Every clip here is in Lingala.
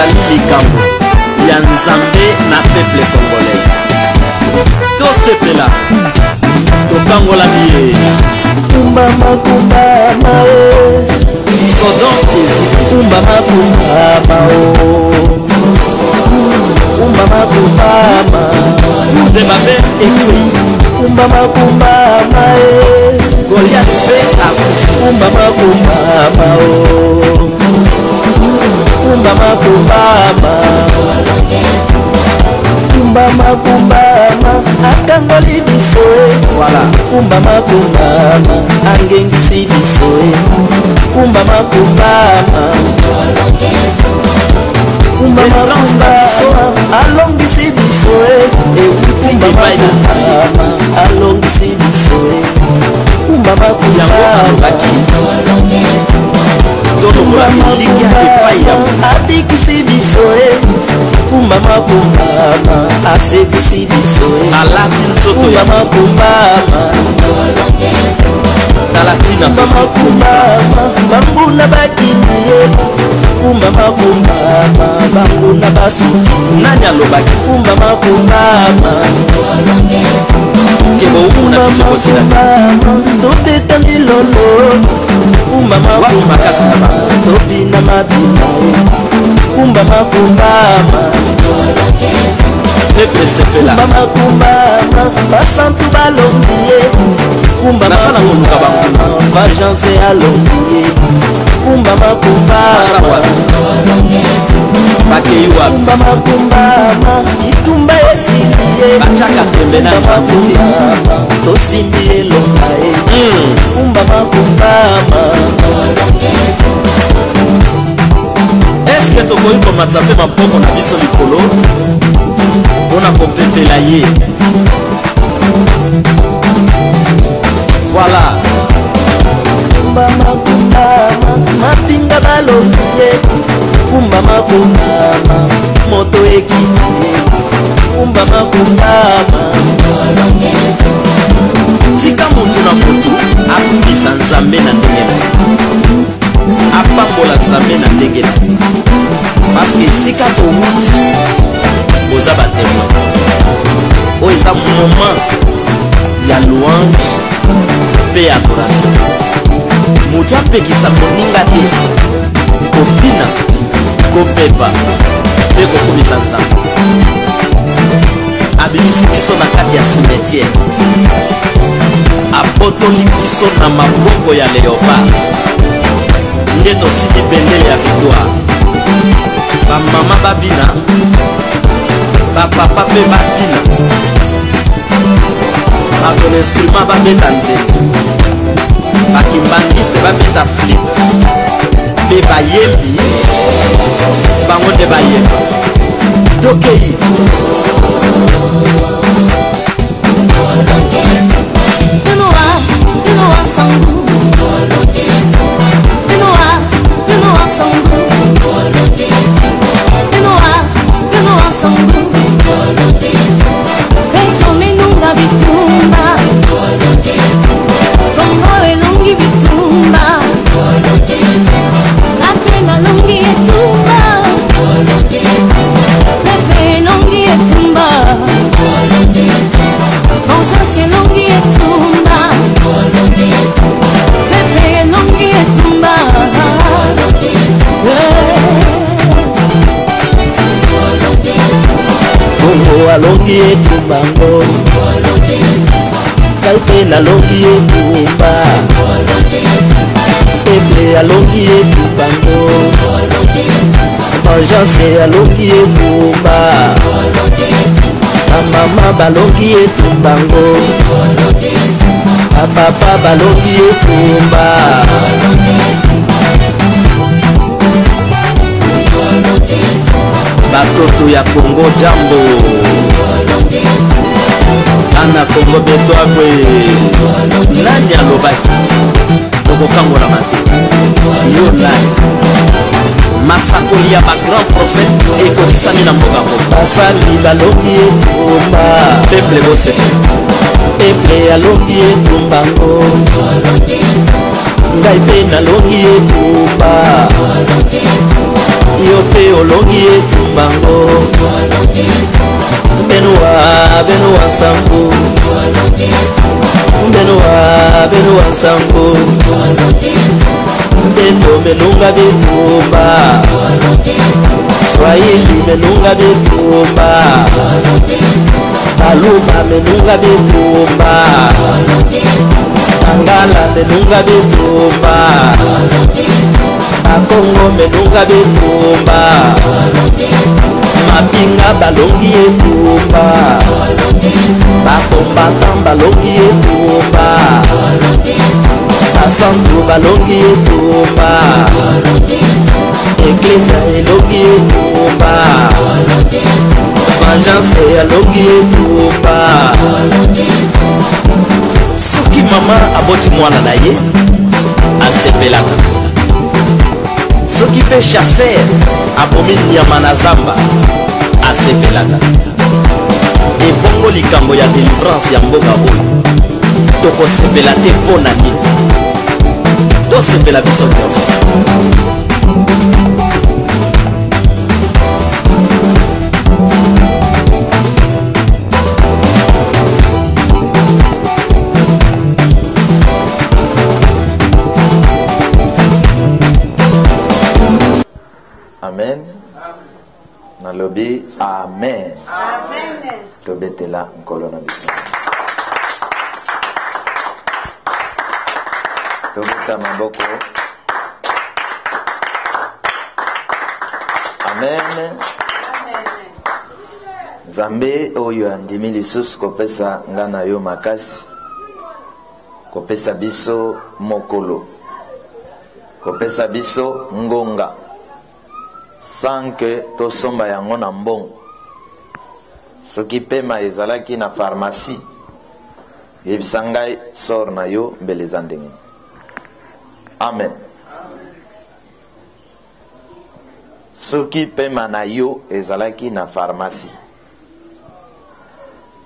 ezali likambo ya nzambe na peuple congolais. Tosepela tokangola ye kumbama kumbama Sodom eziki kumbama kumbama kumbama kumbama de babe ekui kumbama kumbama Goliath pe akufi kumbama kumbama kumbama kumbama kumbama kumbama akangoli biso voilà kumbama kumbama angengisi biso kumbama kumbama kumbama kumbama alongisi biso ekuti bibaina alongisi biso kumbama kumbama abikisi biso kumbama kumbama asebisi biso alati nzoto ya kumbama kumbama talatina kumbama kumbama bambuna bakinie kumbama kumbama bambuna basuki nani alobaki kumbama kumbama kebo umuna biso kosila tobeta milolo kumbama makasi na ba tobina mabina kumbama kumbama peuple sepela kumbama kumbama basantu balongiye kumbama nasala koluka bango vajanse alongiye kumbama kumbama bakeiwa kumbama kumbama itumba esiliye bachaka tembe na nzambe tosimbi elonga kumbama kumbama eske tokoki komatisa mpe maboko na biso likolo mpona kopepela ye voilà kumbama kumbama mapinga balongiye kumbama kumbama moto ekiti kumbama kumbama tika motu na motu akubisa nzambe na ndenge na apambola nzambe na ndenge na parceke esika towuti boza batemoin oyo eza moment ya louange mpe ya adoration moto apekisa moninga te kobina kopepa mpe kokomisa nzambe abimisi biso na kati ya cimetière abotoli biso na maboko ya léopard nde tosili bendele ya victoire bamama babina bapapa mpe babina bakona instrument babeta nzete bakimbangiste babeta flit mpe bayembi bango nde bayemba tokei alongi etumbango kaipe nalongi etumba peple alongi etumbango vengeance alongi etumba bamama balongi etumbango bapapa balongi etumba batoto ya Congo jambo ana Congo betwabwe nani alobaki tokokangola mate yo nani masakoli ya bagrand prophète ekokisami na mboka ko basali balongi etumba peuple boseke peple alongi etumbango ngai pe nalongi etumba yo pe olongi etumbango Benoa Sango Benoa Sango Beto menunga betumba Swahili menunga betumba Paluma menunga betumba Tangala menunga betumba Akongo menunga betumba Mapinga balongi etumba Bakombatan balongi etumba Basantu balongi etumba Eklesa elongi etumba Vengeance elongi etumba Soki mama aboti mwana na ye asepelaka Soki pe chasser abomi nyama na zamba asepelaka ebongo likambo ya délivrance ya mboka oyo tokosepela te mpo na nini tosepela biso nyonso Amen. Nalobi amen. Amen. Tobetela nkolo na biso. Tobeta maboko. Amen. Zambe oyo andimi lisusu kopesa ngana yo makasi. Kopesa biso mokolo. Kopesa biso ngonga. Sans que tosomba yango na mbongo soki pema ezalaki na pharmacie yebisa ngai sor na yo mbele eza ndenge. Amen. Soki pema na yo ezalaki na pharmacie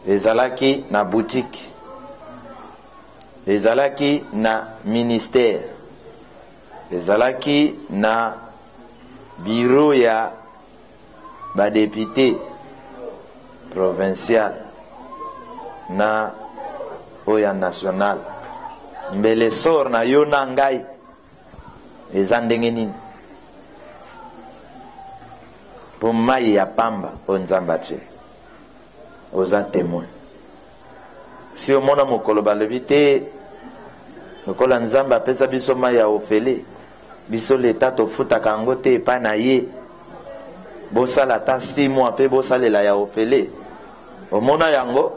ezalaki na boutique ezalaki na ministère ezalaki na bureau ya badepute provincial na oya national mbele sor na yo na ngai eza ndenge nini po mai ya pamba po nzamba te oza témoin si omona mokolo balobi te lokola nzamba apesa biso mai ya ofele biso leta tofutaka yango te epai na ye bosala ata 6 mois mpe bosalela ya ofele omona yango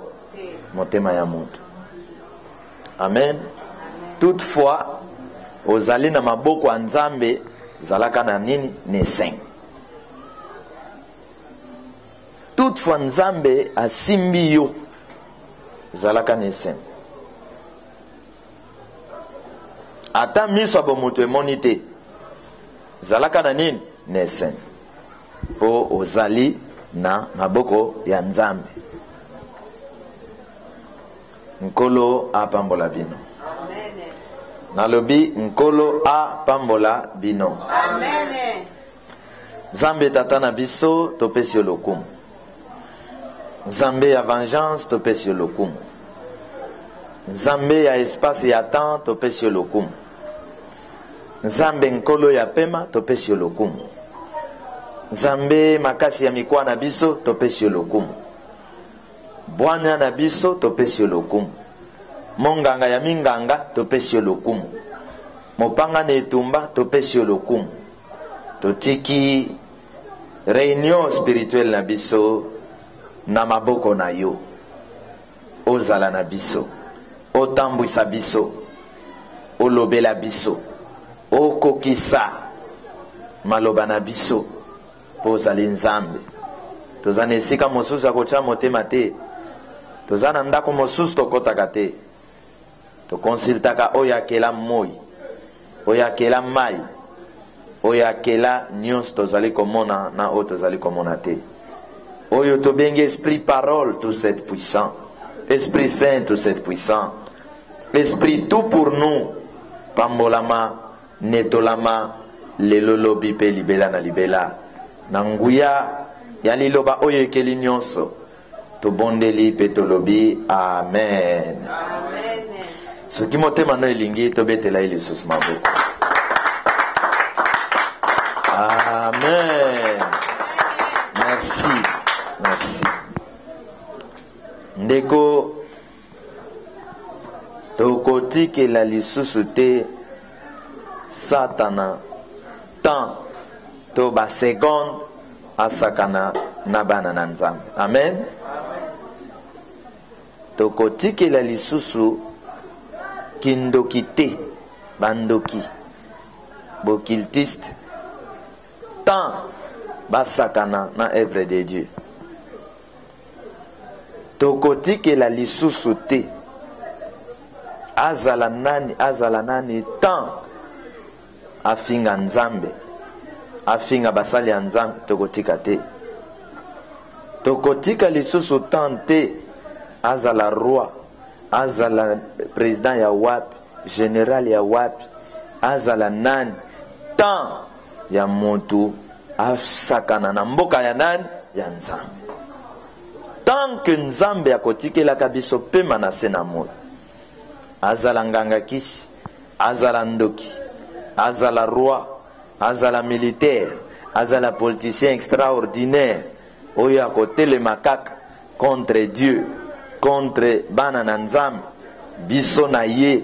motema ya moto. Amen. Toutefois ozali na maboko ya nzambe zalaka na nini ne toutefois nzambe asimbi yo zalaka ne ata miso abo moto emoni te zalaka na nini ne po ozali na maboko ya nzambe. Nkolo apambola bino. Amen. Nalobi nkolo apambola bino. Amen. Nzambe tata na biso topesi yo lokumu. Nzambe ya vengeance topesi yo lokumu. Nzambe ya espace ya temps topesi yo lokumu. Nzambe nkolo ya pema topesi yo lokumu. Nzambe makasi ya mikwa na biso topesi yo lokumu. Bwana na biso topesi yo lokumu. Monganga ya minganga topesi yo lokumu. Mopanga na etumba topesi yo lokumu. Totiki réunion spirituelle na biso na maboko na yo. Ozala na biso. Otambwisa biso. Olobela biso. Okokisa maloba na biso. Pozali nzambe. Tozana esika mosusu akotya motema te. Tozana ndako mosusu tokotaka te. Tokonsultaka oyo akela moi. Oyo akela mai. Oyo akela nyonso tozali komona na oyo tozali komona te. Oyo tobengi esprit parole tout cette puissant. Esprit saint tout cette puissant. Esprit tout pour nous. Pambolama, netolama, lelolobi pe libela na libela. na nguya ya liloba oyo ekeli nyonso tobondeli mpe tolobi amen. Soki motema no elingi tobetela ye lisusu maboko. Amen. Merci. Merci. Ndeko tokotikela lisusu te Satana temps to ba seconde asakana na bana na Nzambe. Amen. Tokotikela lisusu kindoki te bandoki bokiltiste tant basakana na œuvre de Dieu. Tokotikela lisusu te azala nani tant afinga Nzambe afinga basali ya Nzambe tokotika te. Tokotika lisusu tant te azala roi azala président ya wapi général ya wapi azala nani tant ya motu asakana na mboka ya nani ya Nzambe. Tant que Nzambe akotikelaka biso pema na se na moyo, azala nganga kisi, azala ndoki, azala roi, azala militaire, azala politicien extraordinaire, oyo akotelema kaka contre Dieu, contre bana na Nzambe, biso na ye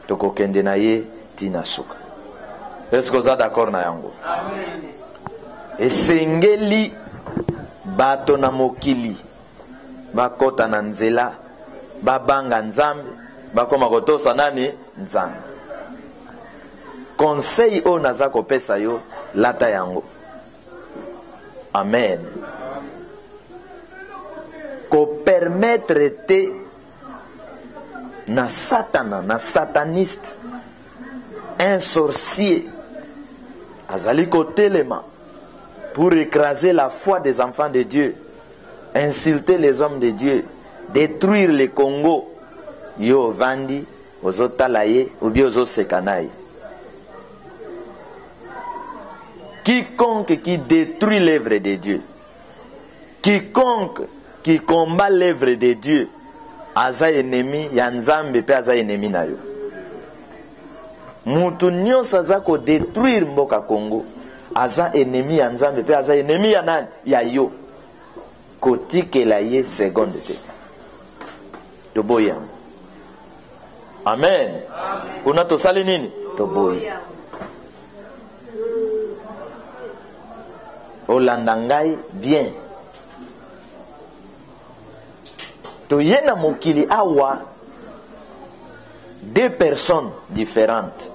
tokokende na ye tina suka. Est-ce que vous êtes d'accord na yango? Amen. Esengeli bato na mokili bakota na nzela babanga Nzambe bakoma kotosa nani Nzambe. Conseil o naza kopesa yo lata yango. Amen. Ko permettre te na satana na sataniste un sorcier azali kotelema pour écraser la foi des enfants de Dieu, insulter les hommes de Dieu, détruire le Congo. Yo vandi ozo talaye ou bien ozo sekanaye. Quiconque qui détruit l'œuvre de Dieu, quiconque qui combat l'œuvre de Dieu, aza ennemi ya Nzambe pe aza ennemi na yo. Mutu nyonso aza ko détruire mboka Congo, aza ennemi ya Nzambe pe aza ennemi ya nani? Ya yo. Kotikela ye seconde te. Toboya. Amen. Kuna tosali nini? Toboya. Olanda ngai bien. Toyena mokili awa deux personnes différentes.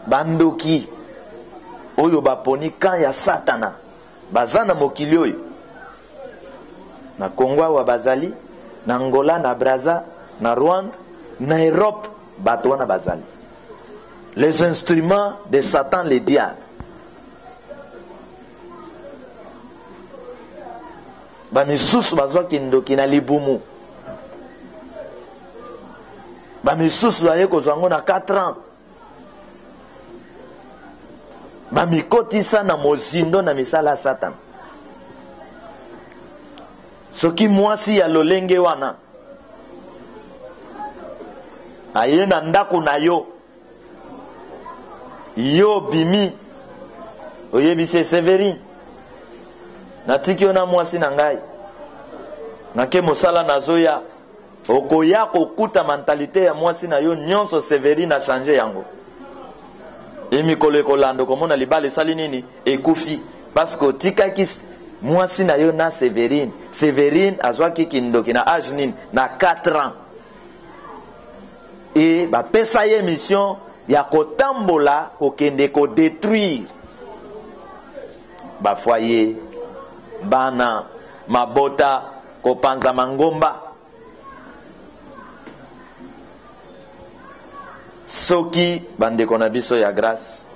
Bandoki oyo baponi kan ya Satana bazana mokili oyo na Kongo wa bazali na Angola na Brazza na Rwanda na Europe bato wana bazali les instruments de Satan le diable. Bamisusu bazwa kindoki na libumu, bamisusu baye kozwa ngo na 4 ans, bamikotisa na mozindo na misala Satan. Soki mwasi ya lolenge wana aye na ndako na yo, yo bimi oyebise Severine natiki ona mwasi na ngai nake mosala nazoya, okoya kokuta mentalite ya mwasi na yo nyonso Severine na changer yango. Emikolo ekolando komona libala esali nini ekufi parce que tikaki mwasi na yo na Severine azwaki kindoki na âge nini na 4 ans. Et bapesa ye mission ya kotambola kokende ko détruire ba foyer, bana, mabota, kopanza mangomba. Soki bandeko na biso ya grâce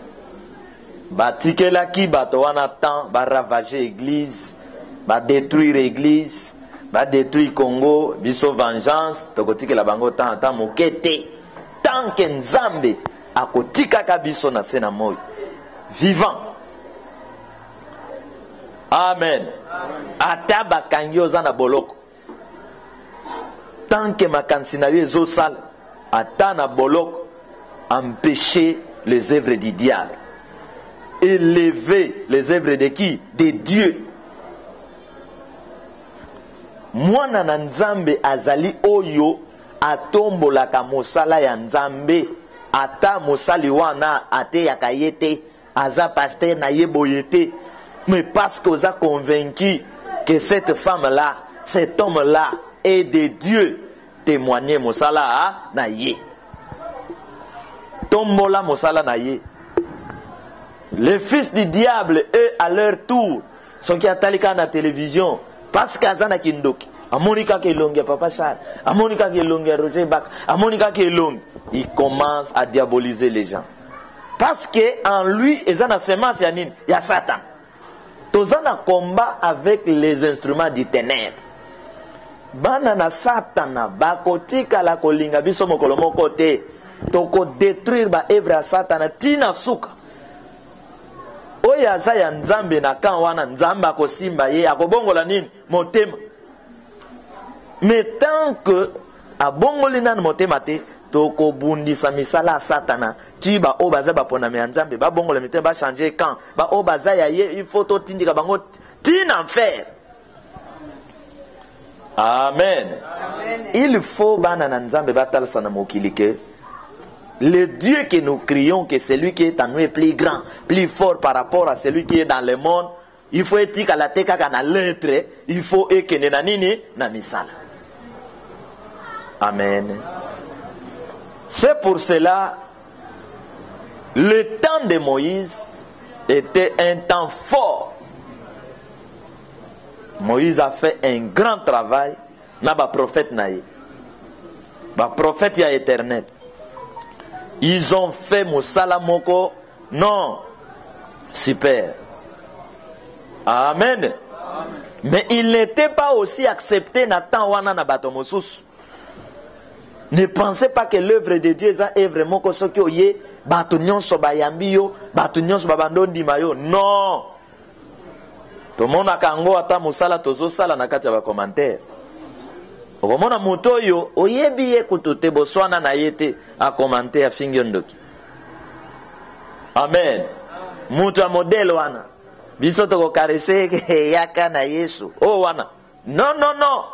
batikelaki bato wana temps ba ravager église, ba détruire église, ba détruire Congo, biso vengeance tokotikela bango temps mokete tant que Nzambe akotika kabiso na se na moi vivant. Amen. Ata bakangi oza na boloko, tant que makanisi na yo ezosala ata na boloko, empêcher les œuvres du diable, élever les œuvres de qui? De Dieu. Mwana na nzambe azali oyo atombolaka mosala ya nzambe, ata mosali wana ate yakayete aza pasteur na yeboyete, mais parce que vous êtes convaincu que cette femme-là, cet homme-là est de Dieu, témoignez mosala na ye. Tombola mosala na ye. Les fils du diable, eux, à leur tour, sont qui attendent à la télévision, parce qu'Azana Kindoki, à Monica Kelongue, Papa Charles, à Monica Kelongue, Roger Bach, à Monica Kelongue, ils commencent à diaboliser les gens. Parce qu'en lui, il y a Satan. Tous en combat avec les instruments du ténèbre. Banana Satana, bakotika la kolinga biso mokolo moko te. Toko détruire ba œuvre à Satana tina suka. Oya za ya nzambe na kan wana nzamba ko simba ye akobongola nini motema. Mais tant que abongoli nan motema te, toko bundisa misala Satana. Ti ba obaza ba pona me nzambe ba bongola mitema ba changer quand ba obaza ya ye il faut to tindika bango tina enfer. Amen. Amen. Il faut banana nzambe batal sana mokilike. Le Dieu que nous crions, que celui qui est en nous est plus grand, plus fort par rapport à celui qui est dans le monde. Il faut éthique à la teka kana l'être, il faut ekene na nini na misala. Amen. C'est pour cela le temps de Moïse était un temps fort. Moïse a fait un grand travail. Na ba prophète naïe. Ba prophète ya éternel. Ils ont fait Moussala Moko. Non. Super. Amen. Amen. Mais il n'était pas aussi accepté na temps wana na bato mosusu. Ne pensez pas que l'œuvre de Dieu est vraiment comme ce que yé bato nyonso bayambi yo, bato nyonso babandondi mayo. Non. Tout le monde a kango ata musala tozo sala na kati ya ba commentaire. Romona moto yo oyebi ye kutote boswana na yete a commenter a fingiondoki. Amen. Mutu a modèle wana. Biso toko karese yaka na Yesu. Oh wana. Non non non.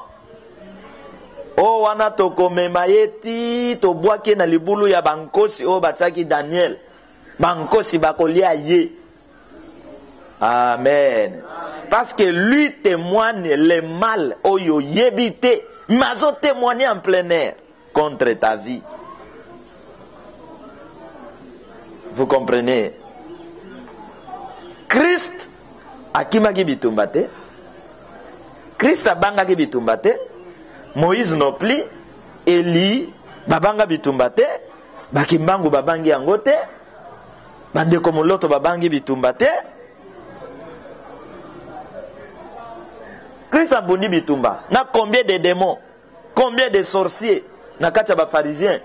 Oh wana toko memayeti to boake na libulu ya bankosi o bataki Daniel. Bankosi bakolia ye. Amen. Parce que lui témoigne le mal oyo yebite. Mazo témoigner en plein air contre ta vie. Vous comprenez? Christ akimaki bitumbate. Christ abangaki bitumbate. Moïse non plus. Eli babanga bitumbate. Bakimbangu babangi yangote. Bandeko moloto babangi bitumbate. Christ a bondi bitumba. Na combien de démons, combien de sorciers, na kacha ba pharisiens.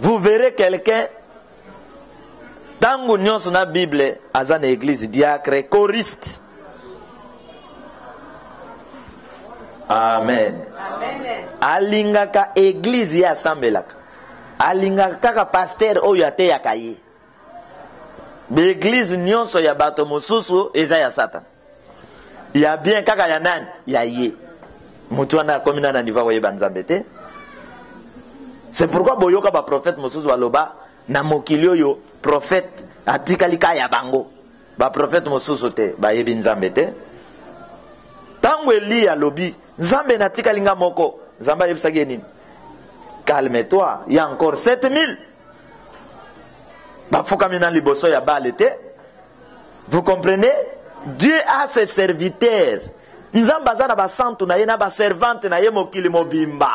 Vous verrez quelqu'un, tangu nyonso na Bible, aza na église, diacre, choriste. Amen. Amen. Alingaka église ya sambelaka. Alingaka kaka pasteur oyo ate yakaye. L'église nyonso ya bato mosusu eza ya Satan. Ya bien kaka ya nani? Ya ye. Mutu wana komina na niva waye banzambe te. C'est pourquoi boyoka ba prophète mosusu waloba na mokilio yo prophète atikalika ya bango. Ba prophète mosusu te ba yebi nzambe te. Tango Eli ya lobi nzambe na tikalinga moko, nzamba yebisaki nini? Calme-toi, il y a encore 7000. Vous comprenez? Dieu a ses serviteurs. Nzambaza na ba santu na ye na ba servante na ye mokili mobimba.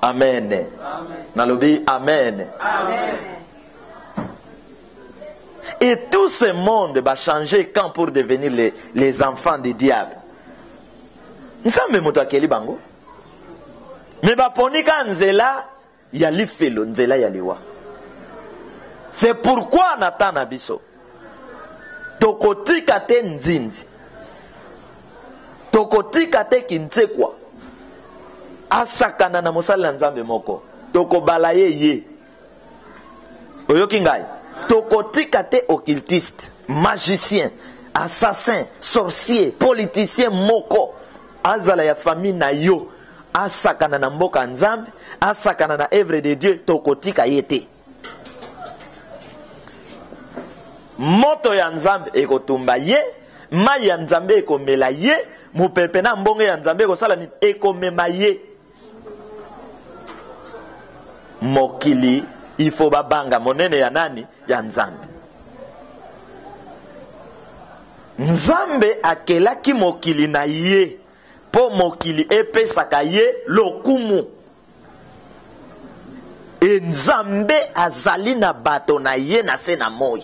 Amen. Nalobi amen. Amen. Et tout ce monde va changer quand pour devenir les enfants du diable. Nzambe moto akeli bango. Mais baponika nzela ya lifelo nzela ya liwa. C'est pourquoi Nathan Nabiso tokotika te nzinzi, tokotika te kinsekwa, asakana na mosala nzambe moko, tokobalaye ye. Oyoki ngai, tokotika te occultiste, magicien, assassin, sorcier, politicien moko, azala ya famille na yo, asakana na mboka nzambe, asakana na œuvre de Dieu, tokotika ye te. Moto ya nzambe ekotumba ye, mai ya nzambe ekomela ye, mupepe na mbongo ya nzambe ekosala nini ekomema ye. Mokili ifo babanga monene ya nani? Ya nzambe. Nzambe akelaki mokili na ye po mokili epesaka ye lokumu. E nzambe azali na bato na ye na se na moi.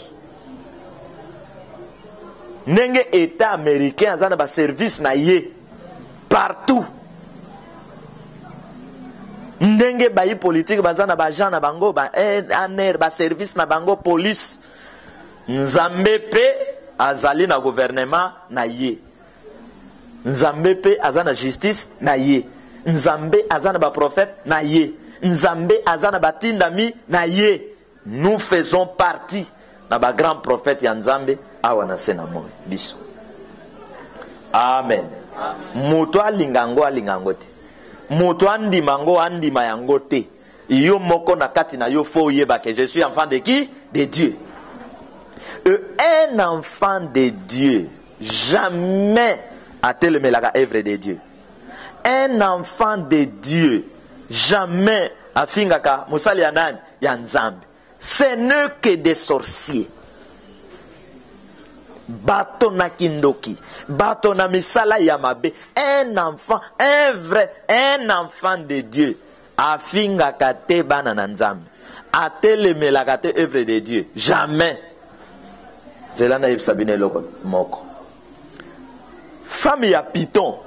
Ndenge État américain azana ba service na ye partout. Ndenge bayi politique bazana ba gens na bango ba aner ba service na bango police. Nzambe pe azali na gouvernement na ye. Nzambe pe azana justice na ye. Nzambe azana ba prophète na ye. Nzambe azana ba tindami na ye. Nous faisons partie na ba grand prophète ya Nzambe awa na sena moi biso. Amen. Muto alingango alingango te. Muto andimango andima yango te. Yo moko na kati na yo fo yeba que je suis enfant de qui? De Dieu. Un enfant de Dieu jamais a-t-il la œuvre de Dieu. Un enfant de Dieu jamais a fingaka musali anani ya Nzambe. Ce n'est que des sorciers. Bato na kindoki, bato na misala yamabe. Un enfant, un enfant de Dieu afinga kate bana na Nzambe, atelemela kate œuvre de Dieu. Jamais. C'est là naïf sabine loko moko. Femme ya Python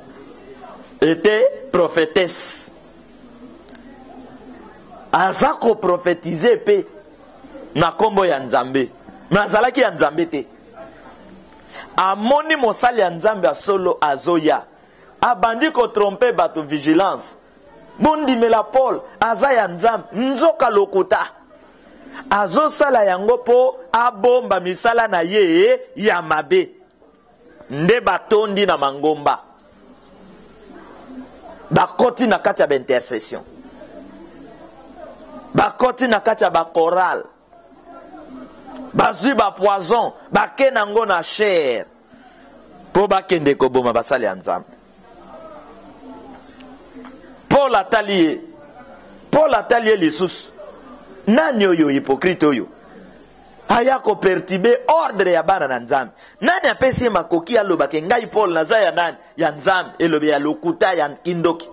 était prophétesse. Azako prophétiser pe na kombo ya Nzambe. Mais azalaki ya Nzambe te. Amoni mosali ya Nzambe a solo azoya. Abandi ko tromper bato vigilance. Bondi mela Paul aza ya Nzambe nzoka lokuta. Azo sala yango po abomba misala na ye ya mabe. Nde batondi na mangomba. Bakoti na kati ya ba intercession. Bakoti na kati ya ba choral. Bazui ba poison, ba kenango na chair. Po ba kende ko boma basali ya Nzambe. Paul atalie lisusu. Nani oyo hypocrite oyo? Aya ko perturber ordre ya bana na Nzambe. Nani apesi makoki aloba ke ngai Paul naza ya nani? Ya Nzambe elobe ya lokuta ya kindoki.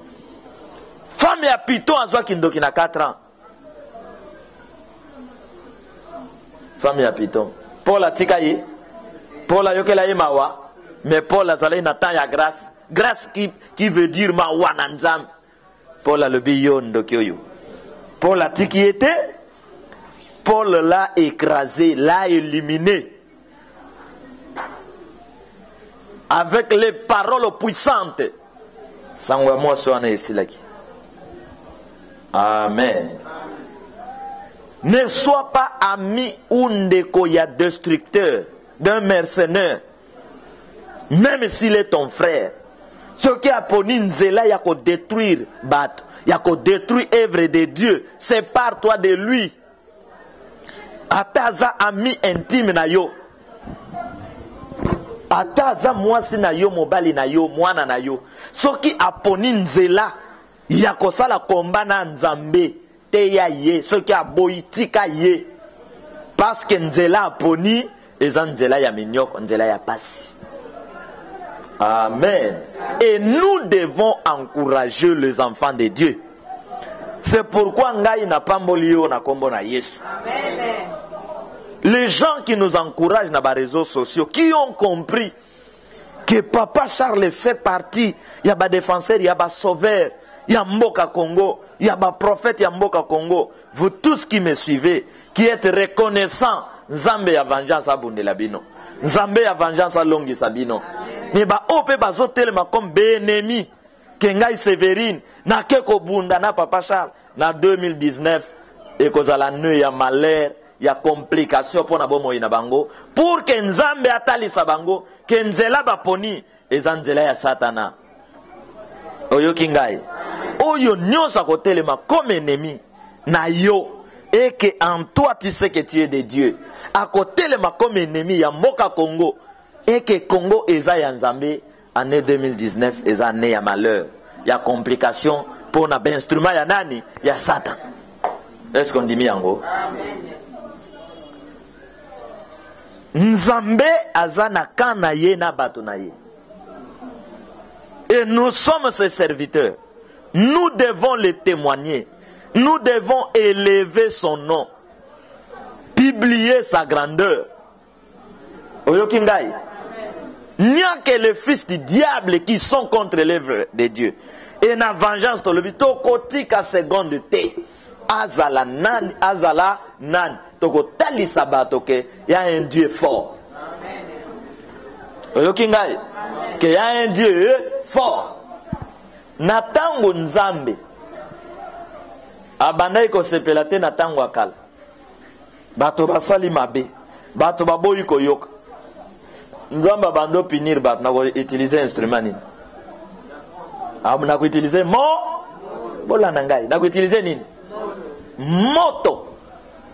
Femme ya Python azwa kindoki na 4 ans. Femme ya Python. Paul atika ye. Paul ayokela ye mawa. Mais Paul azalai na temps ya grâce. Grâce qui veut dire mawa na Nzambe. Paul alobi yo ndoki oyo. Paul atiki ete. Paul l'a écrasé, l'a éliminé. Avec les paroles puissantes. Sangwa moi soana esilaki. Amen. Ne sois pas ami ou ndeko ya destructeur d'un mercenaire. Même s'il est ton frère. Ce qui a poni nzela ya ko détruire bato. Ya ko détruire œuvre de Dieu. Sépare-toi de lui. Ataza ami intime na yo. Ataza mwasi na yo, mobali na yo, mwana na yo. Soki aponi nzela ya kosala komba na Nzambe te ya ye, soki aboyitika ye. Parce que nzela aponi eza nzela ya minyoko, nzela ya pasi. Amen. Et nous devons encourager les enfants de Dieu. C'est pourquoi ngai na pamboli yo na kombo na Yesu. Amen. Les gens qui nous encouragent dans les réseaux sociaux, qui ont compris que Papa Charles fait partie, il y a des défenseurs, il y a des sauveurs, ya mboka Congo, ya ba prophète ya mboka Congo, vous tous qui me suivez, qui êtes reconnaissants, Nzambe ya vengeance abundela bino. Nzambe ya vengeance alongisa bino. Mais ba ope bazotelema comme ennemi, Kengai Sévérine, na keko bunda na Papa Charles, na 2019, et kozala ne ya malheur, ya complication pour na bomo ina bango, pour que Nzambe atalisa bango, que nzela baponi, eza nzela ya Satana. Oyo kingai. Oyo nyonsa kotelema comme ennemi, na yo, et que en toi tu sais que tu es de Dieu. À côté le comme ennemi, ya mboka Congo, et que Congo eza ya Nzambe, année 2019, eza année ya malheur, ya complication, pour na instrument ya nani, ya Satan. Est-ce qu'on dit miango? Nzambe azana kana ye na bato na ye. Et nous sommes ses serviteurs. Nous devons le témoigner. Nous devons élever son nom. Publier sa grandeur. Oyokingai. Il n'y a que les fils du diable qui sont contre l'œuvre de Dieu. Et na vengeance to lobito kotika seconde te. Azala nan. Toko tali sabato ke ya un Dieu fort. Oyokingai. Que y a un Dieu fort. Natango Nzambe. Abandai ko sepelate natango akala. Bato basali mabe. Bato baboyi koyoka. Nzambe abando pinir bato na ko utiliser instrument nini. Na ko utiliser bola nangai. Na ko utiliser nini? Moto.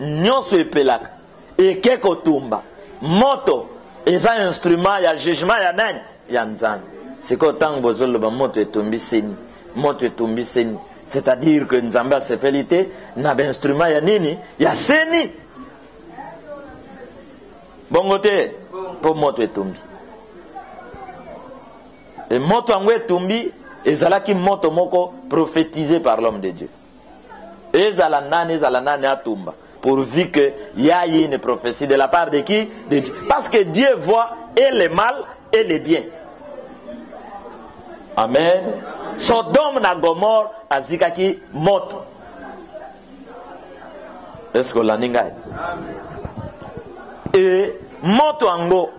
Nyonso epelaka. Eke kotumba. Moto. Eza instrument ya jugement ya nani? Ya Nzambe. C'est que tant que vous moto etumbi seni. Moto etumbi seni. C'est-à-dire que Nzambe a sepelité na instrument ya nini? Ya seni. Bongote pour moto etumbi. Et moto ango etumbi ezalaki moto moko prophétisé par l'homme de Dieu. Ezala nani atumba. Pourvu que y a une prophétie de la part de qui? De Dieu. Parce que Dieu voit et le mal et le bien. Amen. Sodome na Gomorre azikaki moto. Est-ce que la ningai? Et moto ango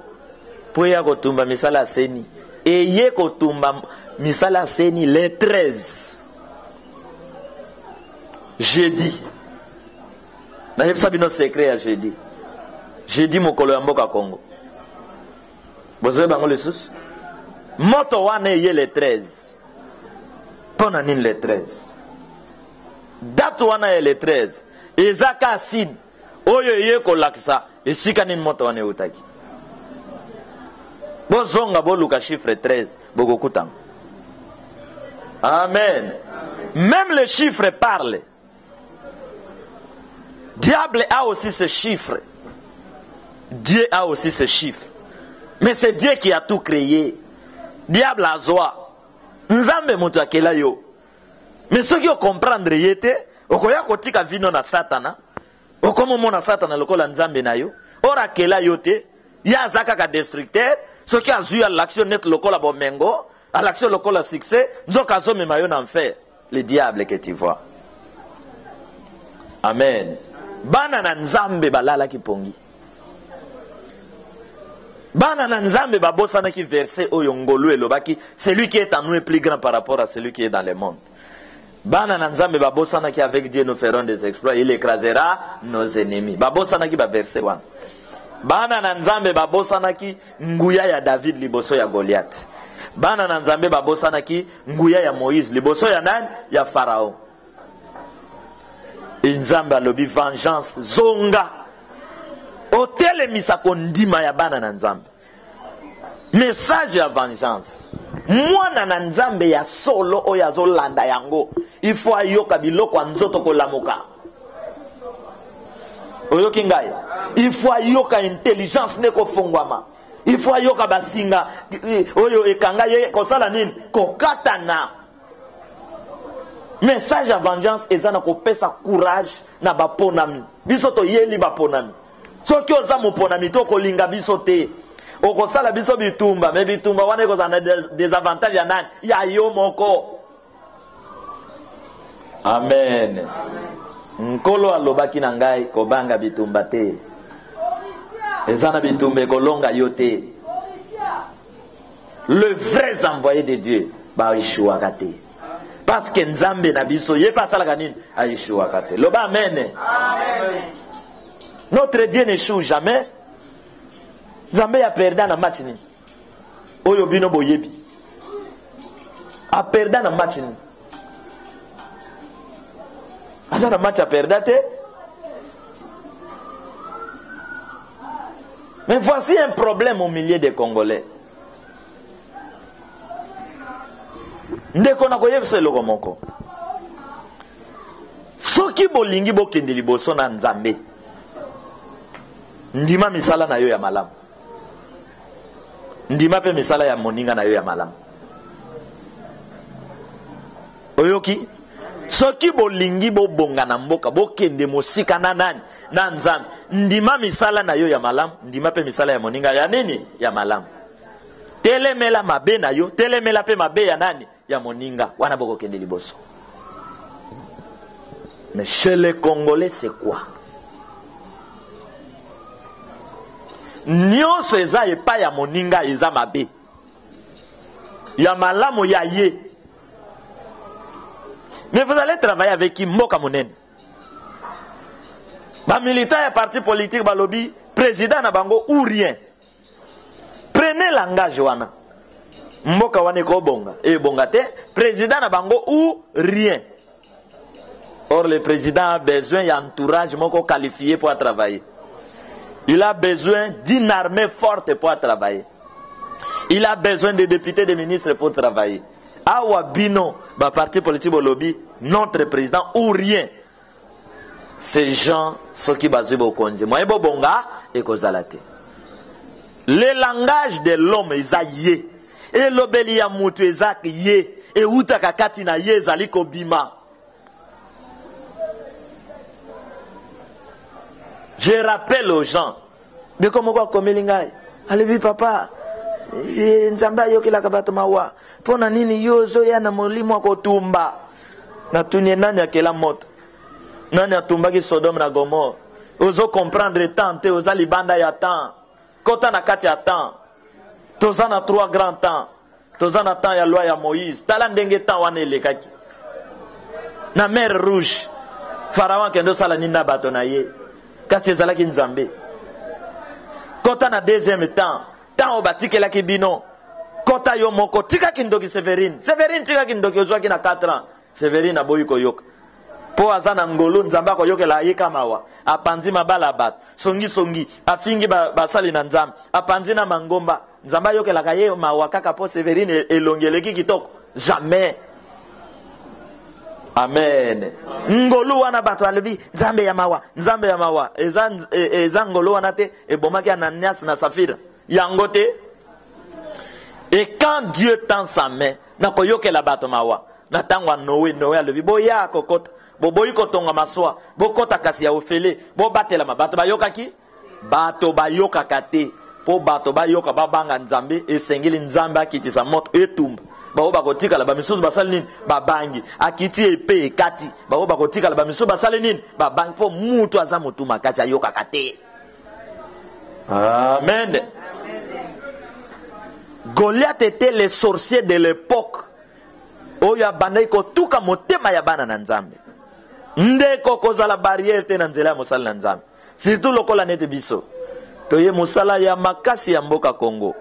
poya kotumba misala seni. Et ye kotumba misala seni le 13. Jeudi. Na yebisa bino secret ya jeudi. Jeudi mokolo ya mboka Congo. Bozoe bango le sus. Moto wane ye le 13. Pona nini le 13. Date wana ye le 13. Ezaka acide. Oyo ye kolakisa. Esika nini moto wane utaki. Bozonga boluka chiffre 13. Bogokutang. Amen. Même le chiffre parle. Diable a aussi ce chiffre. Dieu a aussi ce chiffre. Mais c'est Dieu qui a tout créé. Diable a zoa. Nzambe mutu akela yo. Mais ceux qui comprendre yete, okoya kotika vino na Satana. Okomo mona Satana lokola nzambe na yo. Ora akela yote, ya zaka ka destructeur, ceux qui a zu à l'action net lokola bomengo, à l'action lokola succès, nzoka zo mema yo na enfer. Le diable que tu vois. Amen. Bana na nzambe balala ki pongi. Bana na nzambe babosana ki verset oyo ngolu elobaki, celui qui est en nous est plus grand par rapport à celui qui est dans le monde. Bana na nzambe babosana ki avec Dieu nous ferons des exploits, il écrasera nos ennemis. Babosana ki ba verset 1. Bana na nzambe babosana ki nguya ya David liboso ya Goliath. Bana na nzambe babosana ki nguya ya Moïse liboso ya nani? Ya Pharaon. Nzambe alobi vengeance zonga otele misako ndima ya bana na nzambe. Message ya vengeance. Mwana na nzambe ya solo oyo azolanda yango. Il faut ayoka biloko nzoto kolamuka. Oyoki ngai. Il faut ayoka intelligence neko fongwama. Il faut ayoka basinga oyo ekanga ye kosala nini? Kokatana. Message à vengeance ezana ko pesa courage na baponami. Biso to yeli baponami. Soki oza moponami to kolinga biso te. Okosala biso bitumba, mais bitumba wana kozana des avantages ya nani? Ya yo moko. Amen. Nkolo alobaki na ngai kobanga bitumba te. Ezana bitumba kolonga yote. Le vrai envoyé de Dieu ba Yeshua kate. Parce que Nzambe na biso ye pas sala kanini a Yeshua kate. Loba amen. Amen. Notre Dieu n'échoue jamais. Nzambe a perdu na match ni. Oyo bino boyebi. A perdu na match ni. Asa na match a perdu te. Mais voici un problème au milieu des Congolais. Ndeko na koyebisa eloko moko. Soki bolingi bokende liboso na Nzambe. Ndima misala na yo ya malamu. Ndima pe misala ya moninga na yo ya malamu. Oyoki? Soki bolingi bobonga na mboka bokende mosika na nani na Nzambe. Ndima misala na yo ya malamu, ndima pe misala ya moninga ya nini? Ya malamu. Telemela mabe na yo, telemela pe mabe ya nani? Ya moninga. Wana boko kende liboso. Mais chez les Congolais c'est quoi? Nyonso eza epa ya moninga eza mabe. Ya malamu ya ye. Mais vous allez travailler avec qui? Mboka monene. Ba militant et parti politique ba lobby président na bango ou rien. Prenez langage wana. Mboka wane ko bonga e bonga te président na bango ou rien. Or le président a besoin d'un entourage moko qualifié pour travailler. Il a besoin d'une armée forte pour travailler. Il a besoin de députés, de ministres pour travailler. Awa bino ba parti politique au lobby notre président ou rien. Ces gens ceux qui basent au konzi. Moi bo bonga et kozalate. Le langage de l'homme ezaye. Et l'obeli ya mutu ezak ye. Et uta kakati na ye zali kobima. Je rappelle aux gens de comment quoi comme lingai. Allez papa. Nzamba yoki la kabato mawa. Pona nini yozo ya na molimo ko tumba. Na tunye nani akela moto. Nani atumba ki Sodome na Gomorre. Ozo comprendre temps te oza libanda ya temps. Kota na kati ya temps. Toza na 3 grands temps. Toza na temps ya loi ya Moïse. Tala ndenge temps wana elekaki. Na mer rouge. Pharaon kendo sala nina bato na ye. Kasi ezalaki Nzambe. Kota na deuxième temps. Temps obatike la kibino. Kota yo moko. Tika kindoki Séverine. Séverine tika kindoki ozwaki na 4 ans. Séverine aboyi koyoka. Po azana ngolo Nzamba koyoka la yeka mawa. Apanzi mabala bat. Songi songi. Afingi basali na Nzamba. Apanzi na mangomba. Nzamba yoke la kaye mawa kaka po Séverine elongeleki kitoko. Jamais. Amen. Ngolo wana bato alebi Nzambe ya mawa. Nzambe ya mawa. Eza ngolo wana te. Ebomaki Ananias na Safira. Yangote. Et quand Dieu tend sa main. Na koyoke la bato mawa. Na tangwa Noé alebi. Boya kokota. Boboyi kotonga maswa. Bokota kasi ya ofele. Bo batela mabato bayoka ki. Bato bayoka kate. Po bato bayoka babanga Nzambe. Esengeli Nzambe akitisa moto etumba. Bao bakotika la bamisusu basali nini babangi akiti epe ekati bao bakotika la bamisusu basali nini babangi po mutu aza mutu makasi ayoka kate. Amen. Goliath était le sorcier de l'époque. Oyo abandai ko tuka motema ya bana na Nzambe. Ndeko kozala barrière te na nzela mosala na Nzambe. Surtout lokola nete biso. Toye mosala ya makasi ya mboka Congo.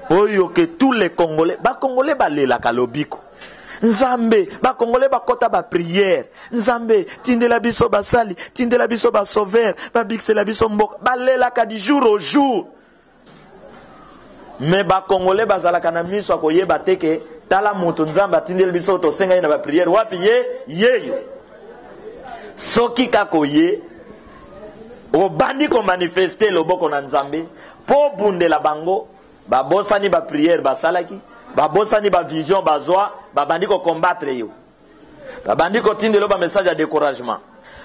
Oyo que tous les Congolais, ba Congolais balela kalobiko. Nzambe, ba Congolais ba kota ba prière. Nzambe, tindela biso basali, tindela biso ba sauveur, ba bixela biso mboka, balela ka du jour au jour. Mais ba Congolais bazala kana miso akoyeba teke tala mutu Nzambe tindela biso to senga na ba prière wapi yeyo. Soki kakoye o bandi ko manifester loboko na Nzambe po bundela bango. Ba bosani ba prière ba salaki, ba bosani ba vision ba zoa, ba bandi ko combattre yo. Ba bandi ko tindelo ba message de découragement.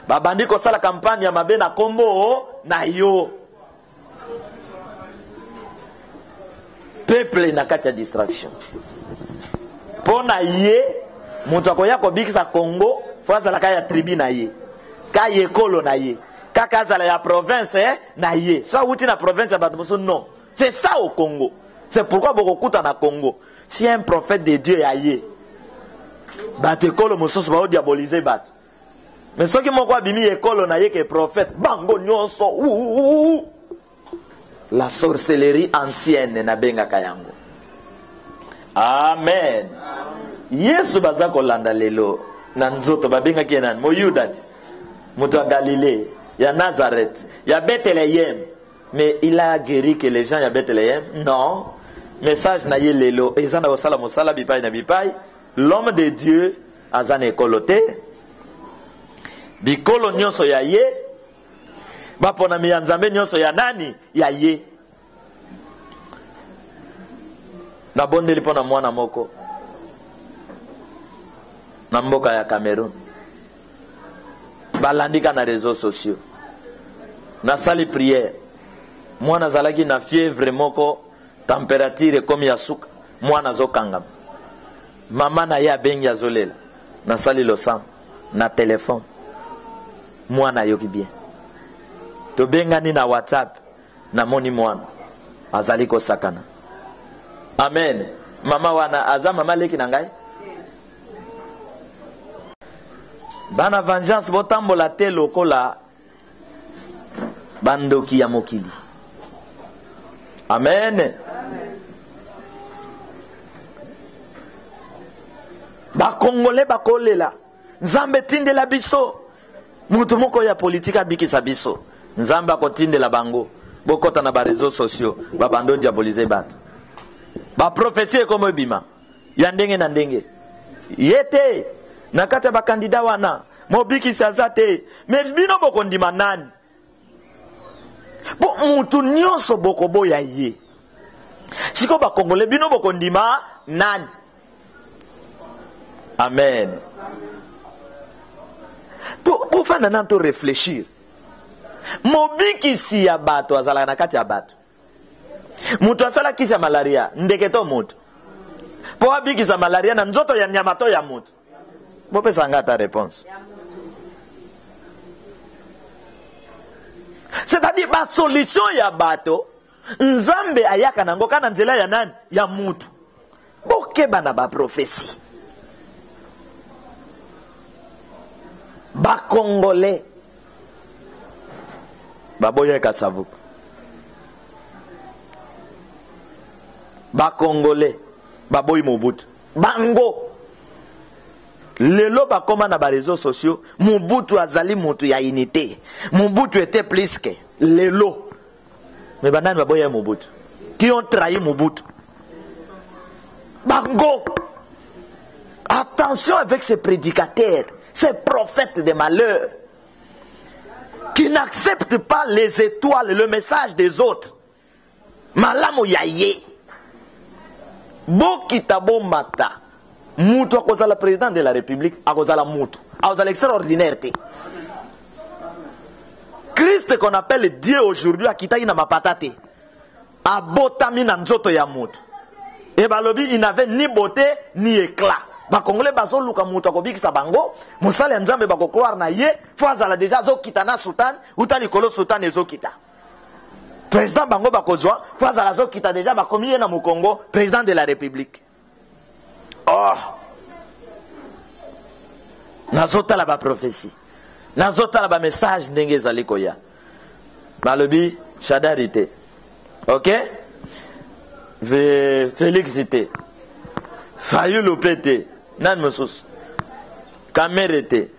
Ba bandi ko sala campagne ya mabe na kombo na yo. Peuple na kati ya distraction. Pona ye Mutu akoya kobikisa Congo, faut azala kaya tribu na ye. Kaya ekolo na ye. Kaka azala ya province na ye. So wuti na province ya Batomoso, non. C'est ça au Congo. C'est pourquoi beaucoup na Congo. Si un prophète de Dieu ya ye, bat ekolo mosusu ba diaboliser bat. Mais ceux qui m'ont quoi bimi ekolo na ye que prophète, bango nyonso. La sorcellerie ancienne na benga kayango. Amen. Yesu baza kolanda lelo na nzoto babenga kenan moyudat mutu wa Galilée ya Nazareth ya Bethléem, mais il a guéri que les gens ya Bethléem? Non. Message na ye lelo ezana osala mosala bipai na bipai, l'homme de Dieu azana ekolote bikolo nyonso ya ye bapona miyanzambe nyonso ya nani ya ye. Na bondeli pona mwana moko na mboka ya Cameroun balandika na réseaux sociaux na sali prière mwana zalaki na fièvre moko température comme ya suka mwana zokangama mama na ya bengi azolela na sali losam na téléphone mwana yoki bien to bengani na WhatsApp na moni mwana azali ko sakana. Amen. Mama wana aza mama leki na ngai bana vengeance botambola te lokola bandoki ya mokili. Amen. Ba Congolais bakolela Nzambe tindela biso mutu moko ya politika bikisa biso Nzambe akotindela bango bokota na ba réseaux sociaux ba bando diaboliser bato ba prophétie comme bima ya ndenge na ndenge yete na kata ba kandida wana mobiki sazate mais bino bokondima nani bo mutu nyonso bokobo ya ye siko ba Congolais bino bokondima nani. Amen. Pour faire nanto réfléchir mobiki si ya bato azala na kati ya bato mutu asala kisi ya malaria ndeketo mutu po abiki sa malaria na nzoto ya nyamato ya mutu bopesa nga ta réponse. C'est-à-dire ba solution ya bato Nzambe ayaka nango kana nzela ya nani ya mutu bokeba na ba prophétie. Ba Congolais baboya kasavu ba Congolais baboyi Mobutu bango lelo bakoma na ba réseaux sociaux Mobutu azali mutu ya unité Mobutu était plus que lelo mais banani baboya Mobutu qui ont trahi Mobutu bango. Attention avec ces prédicateurs, ces prophètes de malheur qui n'acceptent pas les étoiles, le message des autres. Malamu yaye bokitabo mata mutu akozala président de la République akozala mutu akozala extraordinaire te. Christ qu'on appelle Dieu aujourd'hui akitaki na mapata te abotami na nzoto ya mutu et balobi il n'avait ni beauté ni éclat. Ba Congolais bazo luka mutu akobikisa bango musala Nzambe bako croire na ye fo azala déjà zo kitana sultan utali kolo sultan ezo kita président bango bakozwa fo azala zo kita déjà bakomi na Mukongo président de la République. Oh nazota la ba prophétie nazota la ba message ndenge ezali koya balobi chadarité OK Félix ité Fayulu pété nan mosus Kamerete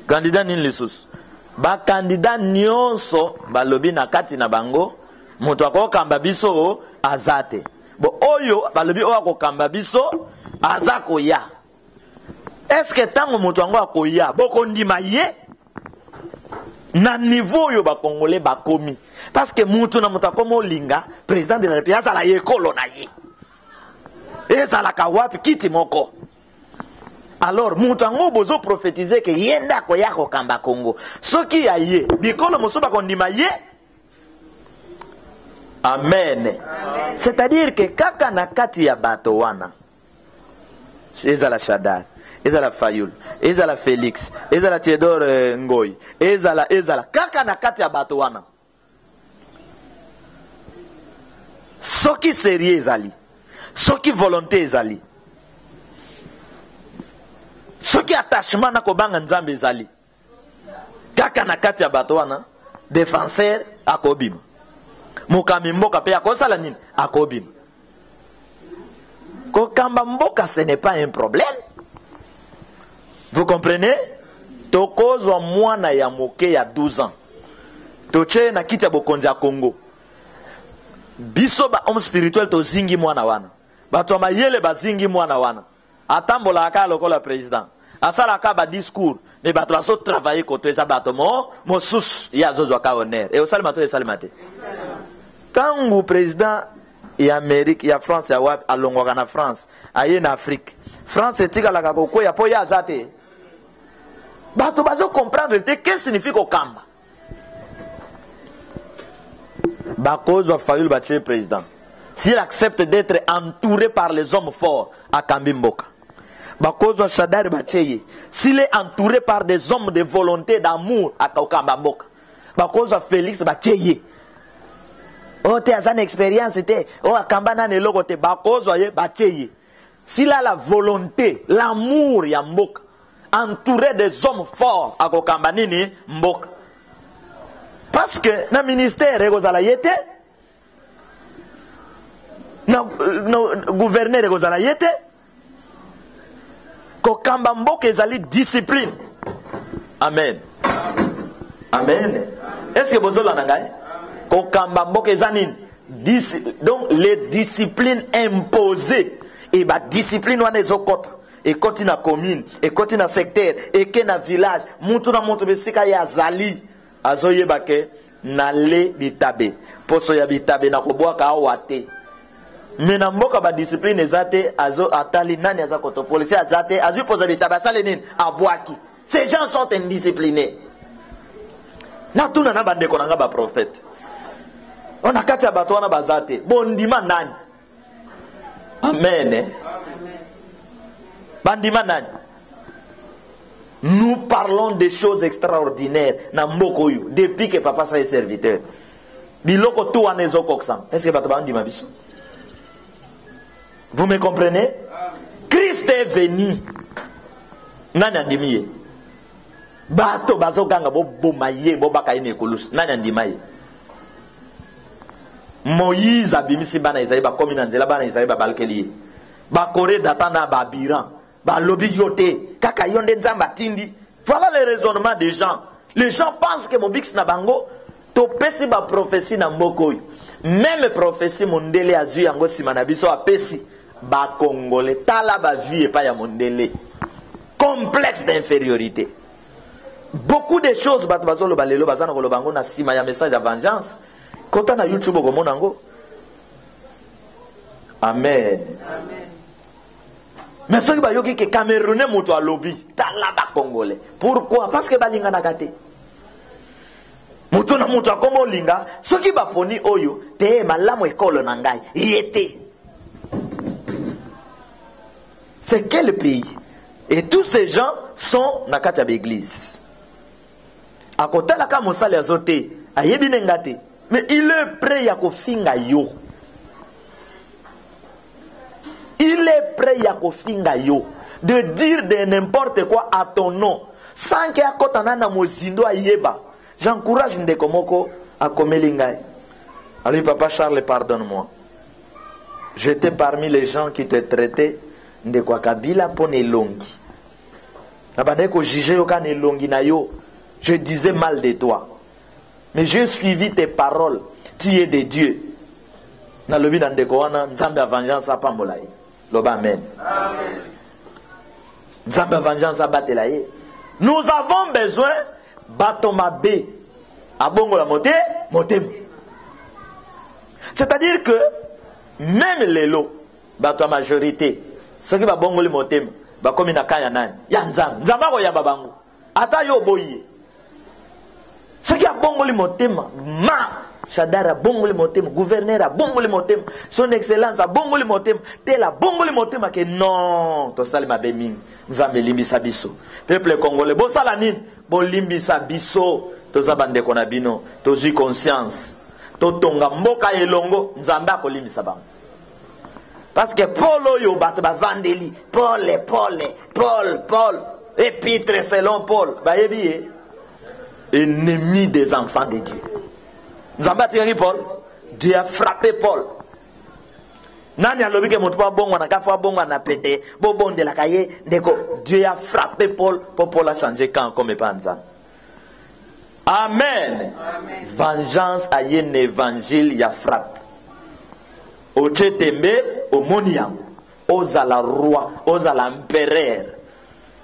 candidat nin lisus ba candidat nyonso balobi na kati na bango moto akokamba biso azate bo oyo balobi oyo akokamba biso azako ya. Est-ce que tango moto ango akoya bokondima ye na niveau yo ba Congolais bakomi parce que moto na moto akomo linga président de la République azala yekolo na ye ezala kawapi kiti moko. Alors mutango bozo prophétiser que yenda koya ko kamba Congo soki ya ye bikolo mosoba kondima ye. Amen. C'est-à-dire que kaka na kati ya bato wana ezala shadar ezala Fayulu, ezala Félix, ezala Théodore Ngoy, ezala kaka na kati ya bato wana. Soki sérieux ezali, soki volonté ezali, soki attachement na kobanga nzambe ezali, kaka na kati ya bato wana, défenseur akobima. Mukami mboka pe akosala nini? Akobima. Kokamba mboka, ce n'est pas un problème. Vous comprenez? Tokozwa mwana ya moke ya 12 ans. Toche na kiti ya bokonzi ya Congo. Biso ba homme spirituel to zingi mwana wana. Bato mayele ba zingi mwana wana. Atambola aka lokola président. Asala ka ba discours. Mais bato baso travailler koto eza bato mo sus ya zozo ka honneur. Et osali mato esali mate. Tangu président ya Amérique ya France ya wap alongwaka na France aye na Afrique. France etikalaka kokoya po ya azate. Bato bazo comprendre qu'est-ce que signifie kokamba. Bakozo Fayulu Bache président. S'il accepte d'être entouré par les hommes forts à Kambimboka. Bakozo Shadari Bacheye. S'il est entouré par des hommes de volonté, d'amour à Kambamboka. Bakozo Félix Bacheye. Oh, tu as une expérience, c'était. Oh, à Kambana ne logote. Bakozo Bacheye. S'il a la volonté, l'amour, Yamboka. Entouré des hommes forts à Kokambanini Mboka. Parce que dans le ministère, dans le gouverneur, Kokamba Mboka ezali discipline. Amen. Amen. Est-ce que vous avez dit? Kokamba Mboka ezali donc les disciplines imposées. Et la discipline wana ezokota. Et quand il y a commune, et quand il y a secteur, et quand il y a village, mutuna mutu besika ya zali, azoye bake nale bitabe, poso ya bitabe na koboa ka awate. Mena mboka ba discipline ezate azo atali nani azakoto police azate azu posa bitabe sale nini abwaki. Ces gens sont indisciplinés. Na tuna na bande konanga ba prophète. On a kati ya bato wana bazate. Bondima nani? Amen. Bandima nani? Nous parlons des choses extraordinaires na mbokoyu depuis que papa soit serviteur. Biloko tout en ezokoksan. Est-ce que bato bandima biso? Vous me comprenez? Christ est venu. Nani andimiye? Bato bazokanga bo bomaye bo bakaine kolus. Nani andimaye? Moïse abimisi bana Isaïe ba komi na nzela bana Isaïe ba balkeli. Ba kore datana ba biran. Ba lobi yote kaka yonde nzamba tindi. Voilà les raisonnements des gens. Les gens pensent que mon bix na bango to pesi ba prophétie na mboko. Même prophétie mondele azu yango simana biso apesi ba congolais tala ba vie pa ya mondele. Complexe d'infériorité. Beaucoup de choses bat bazolo balelo bazana ko lobango na sima ya message de vengeance. Kota na YouTube ko monango. Amen. Amen. Mais ceux qui ont que Camerounais moto à lobby, talaba congolais. Pourquoi? Parce que balinga na gate. Moto na moto a comme linga, ceux qui ba poni oyo, te malamu ekolo nangai, yete. C'est quel pays? Et tous ces gens sont na kati ya l'église. A côté la ka mosali azote, ayebi nengate, mais il est prêt à kofinga yo. Il est prêt à kofinga yo de dire de n'importe quoi à ton nom sans que akotana na mozindo ayeba. J'encourage ndeko moko à komelingai. Alors papa Charles, pardonne-moi. J'étais parmi les gens qui te traitaient ndeko Kabila pour nelongi. Nabande ko juger yo ka nelongi na yo. Je disais mal de toi. Mais j'ai suivi tes paroles. Tu es de Dieu. Na lobi na ndeko wana nzambe a vengeance apambola ye. Loba amen. Amen. Nzambe vengeance abatela ye. Nous avons besoin batomabe abongo la moté motem. C'est-à-dire que même les lots bato majorité ceux qui ba bongo le motem ba komi na kanya nani ya nzambe nzambe ko ya babango ata yo boyi ceux qui a bongo le motem ma Chadara bongoli motema, gouverneur a bongoli motema, son excellence a bongoli motema, tel a bongoli motema que non, to sali mabe mingi, nzambe limbisa biso. Peuple congolais, bo sala nini, bo limbisa biso, to zabande konabino, to zi conscience, to tonga mboka elongo, nzambe ako limbisa bango. Parce que Paul oyo bato ba vandeli, Paul, épître selon Paul, ba yebi ennemi des enfants de Dieu. Nzambe atikaki Paul, Dieu a frappé Paul. Nani alobi ke moto pa bongo na kafa bongo na pété, bo bonde la kaye, ndeko Dieu a frappé Paul, pour Paul a changé quand comme panza. Amen. Amen. Vengeance a un évangile ya frappe. Oche tembe o moniam, oza la roi, oza l'empereur.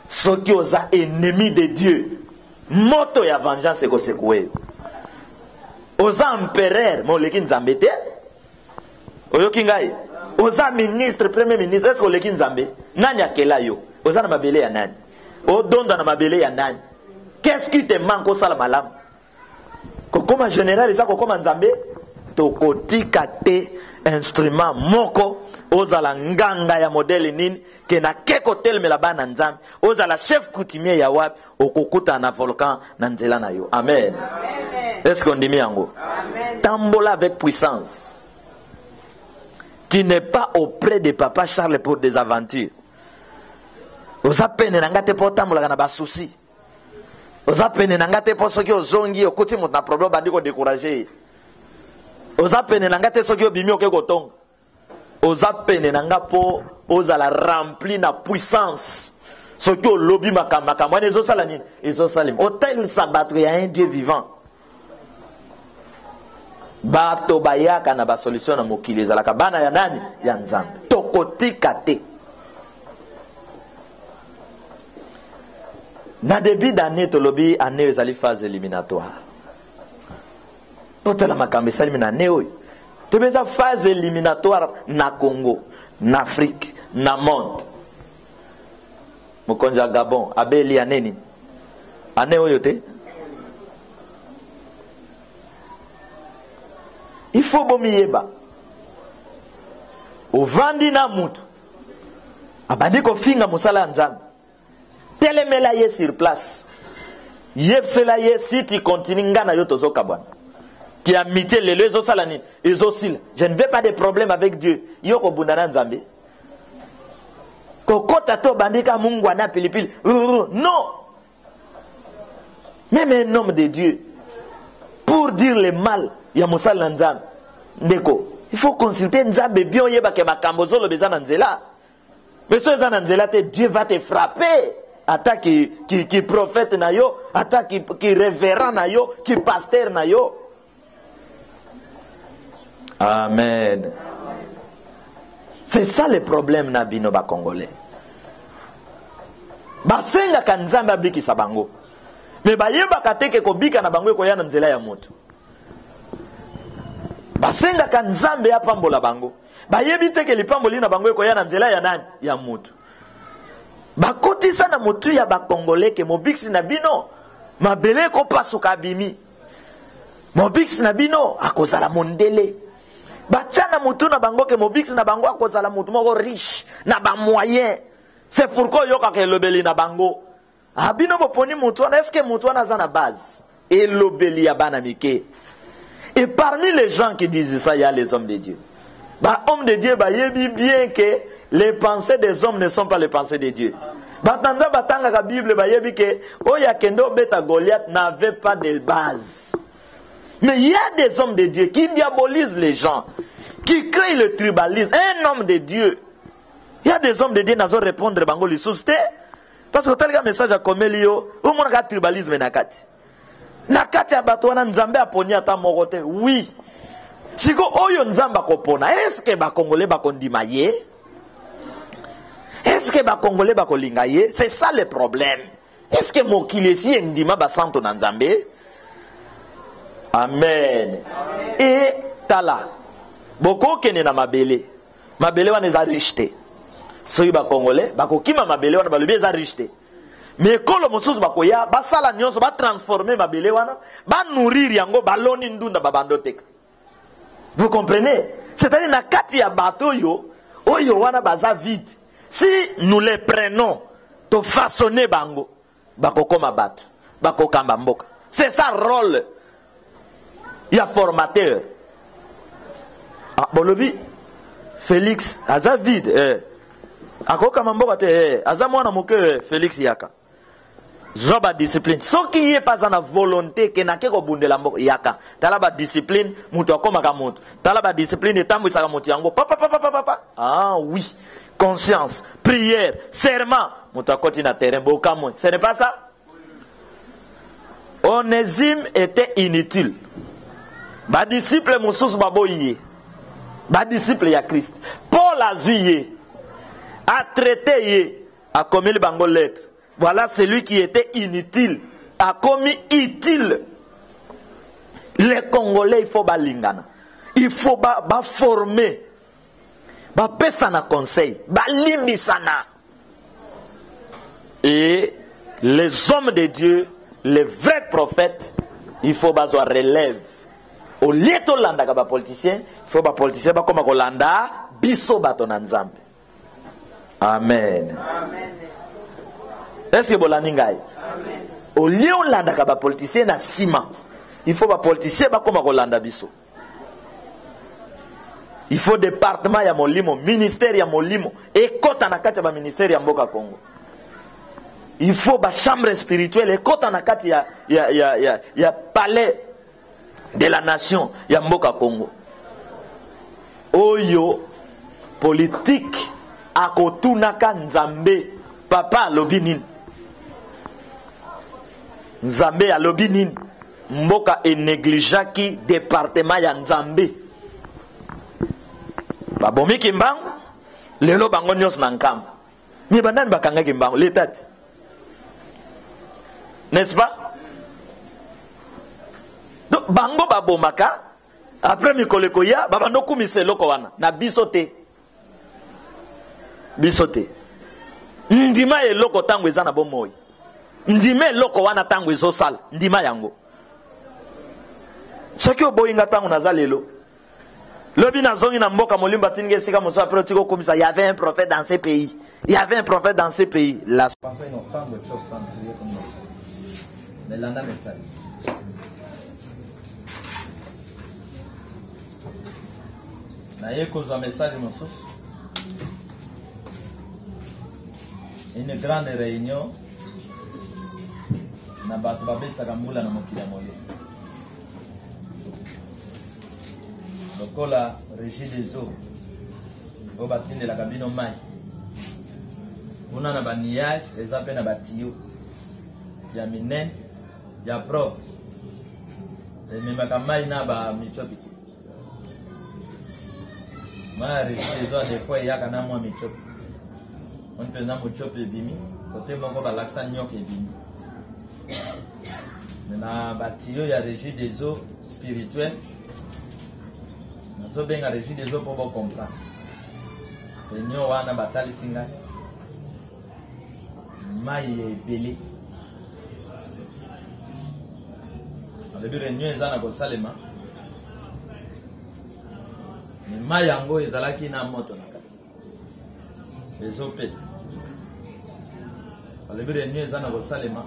Ceux qui osa ennemi de Dieu. Moto ya vengeance ko sekoué. Oza empereur, mo leki nzambe te. Oyoki ngai. Oza ministre, premier ministre, est-ce que leki nzambe? Nani akela yo? Oza na mabele ya nani? Odonda na mabele ya nani? Qu'est-ce qui te manque au sala malam? Kokoma général isa kokoma nzambe? Tokotika te instrument moko oza la nganga ya modèle nini ke na keko telme la bana nzambe oza la chef coutumier ya wapi okokuta na volcan na nzela na yo. Amen. Est-ce qu'on dit yango? Tambola avec puissance. Tu n'es pas auprès de papa Charles pour des aventures. Oza pene na ngate po tambola na ba souci. Oza pene na ngate po soki ozongi okuti mutu na problème bandi ko décourager. Oza pene na ngate soki obimi oke kotonga. Oza pene na ngapo oza la rempli na puissance. Soki o lobby makamaka mwana ezo sala nini? Ezo salim. Hôtel sabato ya un Dieu vivant. Bato bayaka na ba solution na mokili ezalaka bana ya nani? Ya nzambe. Tokotika te. Na début d'année tolobi année ezali phase éliminatoire. Potala makambe salimi na année oyo. Tobeza phase éliminatoire na Congo, na Afrique, na monde. Mokonja Gabon abeli aneni. Année oyo te. Il faut bomiyeba. Ovandi na mutu. Abandi ko finga musala nzambe. Telemela ye sur place. Yepsela ye si tu continues ngana yo tozoka bwana. Qui a mité les lezo salani, les oscilles. Je ne veux pas de problème avec Dieu. Yoko bundana nzambe. Kokota to bandika mungu ana pilipili. Non. Même un homme de Dieu, pour dire le mal, ya musal nzambe. Ndeko, il faut consulter nzambe bien yeba ke makambozo lo bezana nzela. Mais so ezana nzela te Dieu va te frapper. Ata qui prophète na yo, ata qui révérend na yo, qui pasteur na yo. Amen. C'est ça le problème na bino ba congolais. Basenga kanzamba biki sabango. Me bayeba kateke ko bika na bango ko yana nzela ya moto. Basenga kanzambe ya pambola bango. Bayebi teke lipamboli na bango ko yana nzela ya nani? Ya moto. Bakotisa na motu ya ba congolais ke mobiksi na bino mabele ko pasuka bimi. Mobiksi na bino akozala mondele. Bachana mutu na bango ke mobiksi na bango akozala mutu moko riche na ba moyen. C'est pourquoi yoka ke lobeli na bango. Abino boponi mutu na est-ce que mutu na za na base et lobeli ya bana mike. Et parmi les gens qui disent ça, il y a les hommes de Dieu. Bah hommes de Dieu bah yebi bien que les pensées des hommes ne sont pas les pensées de Dieu. Batanza batanga la Bible bah yebi que oya kendo beta Goliath n'avait pas de base. Mais il y a des hommes de Dieu qui diabolisent les gens, qui créent le tribalisme. Un homme de Dieu. Il y a des hommes de Dieu qui n'ont répondre bango li souste. Parce que tel message a comme lio, au moins le tribalisme nakati. Nakati abatwana nzambe aponi ata morote. Oui. Siko oyo nzamba kopona. Est-ce que ba Congolais ba kondima ye? Est-ce que ba Congolais ba kolinga ye? C'est ça le problème. Est-ce que mokili si ndima ba santo na nzambe? Amen. Et tala. Boko kene na mabele. Mabele wana eza riche. Soki ba Congolais, ba kokima mabele wana ba lobi eza riche. Mais kolo mosusu ba koya, ba sala nyonso ba transformer mabele wana, ba nourrir yango ba loni ndunda ba bando teka. Vous comprenez? C'est-à-dire, na kati ya bateau yo, oyo wana baza vide. Si nous les prenons, to façonner bango, bako koma bateau, bako kamba mboka. C'est ça le rôle. Il y a formateur. Ah, bolobi, Félix, aza vide. Ako kamba mboka te, aza mwana moke Félix yaka. Zoba discipline. Sans qu'il n'y ait pas une volonté que n'a que bundela mboka yaka. Tala ba discipline, muto akoma ka muto. Tala ba discipline etambo isaka muto yango. Papa. Ah oui. Conscience, prière, serment. Muto akoti na terrain boka mo. Ce n'est pas ça? Onésime était inutile. Ba disciple moussous baboye. Ba disciple ya Christ. Paul a zuyé. A traité a commis le bango lettre. Voilà celui qui était inutile, a commis utile. Les Congolais, il faut balingana. Il faut former. Pesana conseil. Limbisana. Et les hommes de Dieu, les vrais prophètes, il faut bazoa relève. Au lieu de landa ka politicien, il faut ba politicien ba comme kolanda biso batona nzambe. Amen. Amen. Est-ce que Bolaningaï? Au lieu de landa ka politicien na sima, il faut ba politicien ba comme kolanda biso. Il faut département ya molimo, ministère ya molimo, et kota na kati ya ministère ya mboka Congo. Il faut ba chambre spirituelle, et kota na kati ya palais de la nation ya mboka Congo. Oyo politique akotunaka nzambe papa lobinin. Nzambe alobi nini mboka enégligaki département ya Nzambe babomi kimbangu lelo bango nyos na nkamba ni bandani bakanga kimbangu l'état n'est-ce pas? Donc bango babomaka après mikoleko ya babando kumise loko wana na bisote ndima eloko tango eza na bomoi ndime loko wana tango ezosala ndima yango soki oboyinga tango naza lelo lobi nazongi na mboka molimba tininga esika moso apre otiko komisa. Il y avait un prophète dans ce pays, il y avait un prophète dans ce pays là. Pensez une femme de choc femme tu comme ça mais landa message na yeko za message mosusu une grande réunion na bato babetsaka mbula na mokili ya mole lokola régie des eaux oyo batindelaka bino mai kuna na baniage eza mpe na batiyo ya minene ya propre ememaka mai na bamichopi te mai ya régie des eaux a des fois eyaka na mwa michopi on mpenza mochopi ebimi kote moko balakisa nyoka ebimi na batiyo ya régie des eaux spirituelles nazo benga régie des eaux pour bon comprendre réunion wana batalisi ngai mai ebele alobi réunion eza na kosalema me mai yango ezalaki na moto na kati ezopela alobi réunion eza na kosalema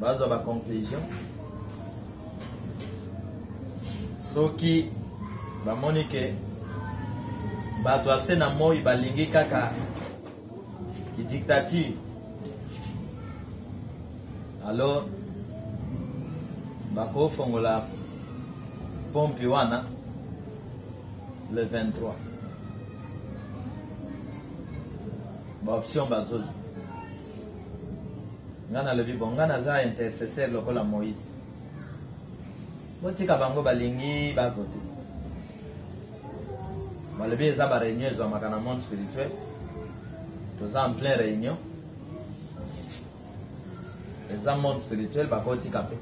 bazwa ba conclusion soki bamoni ke bato ase na moi balingi kaka dictature alors bakofongola pompe wana le 23 baoption bazozo nga nalobi bon nga naza intercesseur lokola Moïse botika bango balingi bavote balobi eza baréunion ezwamaka na monde spirituel toza en plein réunion eza monde spirituel bakotika mpe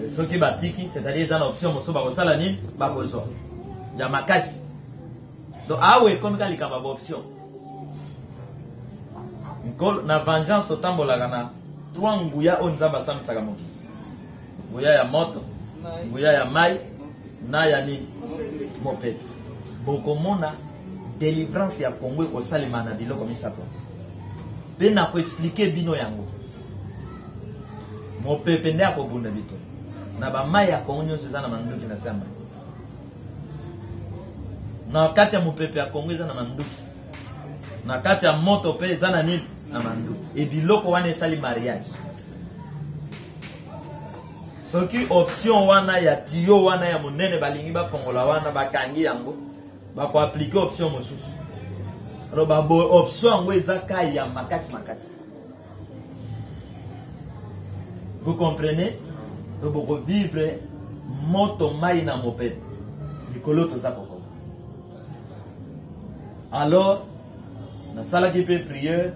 soki batiki c'est-à-dire eza na option mosusu bakosala nini bakozwa ya makasi donc awe ekomika likambo baoption na vengeance totambolaka na 3 nguya oyo nzambe asambisaka mokili nguya ya moto, nguya ya mai, na ya nini? Mopepe. Bokomona délivrance ya Congo ko salima na biloko misapo. Pe na ko expliquer bino yango. Mopepe nde akobunda bito. Na ba mai ya Congo nyonso eza na manduki na samba. Na kati ya mopepe ya Congo eza na manduki. Na kati ya moto pe eza na nini? Na manduki. E biloko wana esali mariage. Soki option wana ya tiyo wana ya monene balingi ba fongola wana bakangi yango bako appliquer option mosusu. Alors ba option yango ezaka ya makasi makasi. Vous comprenez? Donc vous vivre moto mai na mopepe. Likolo toza koko. Alors na sala ki pe prière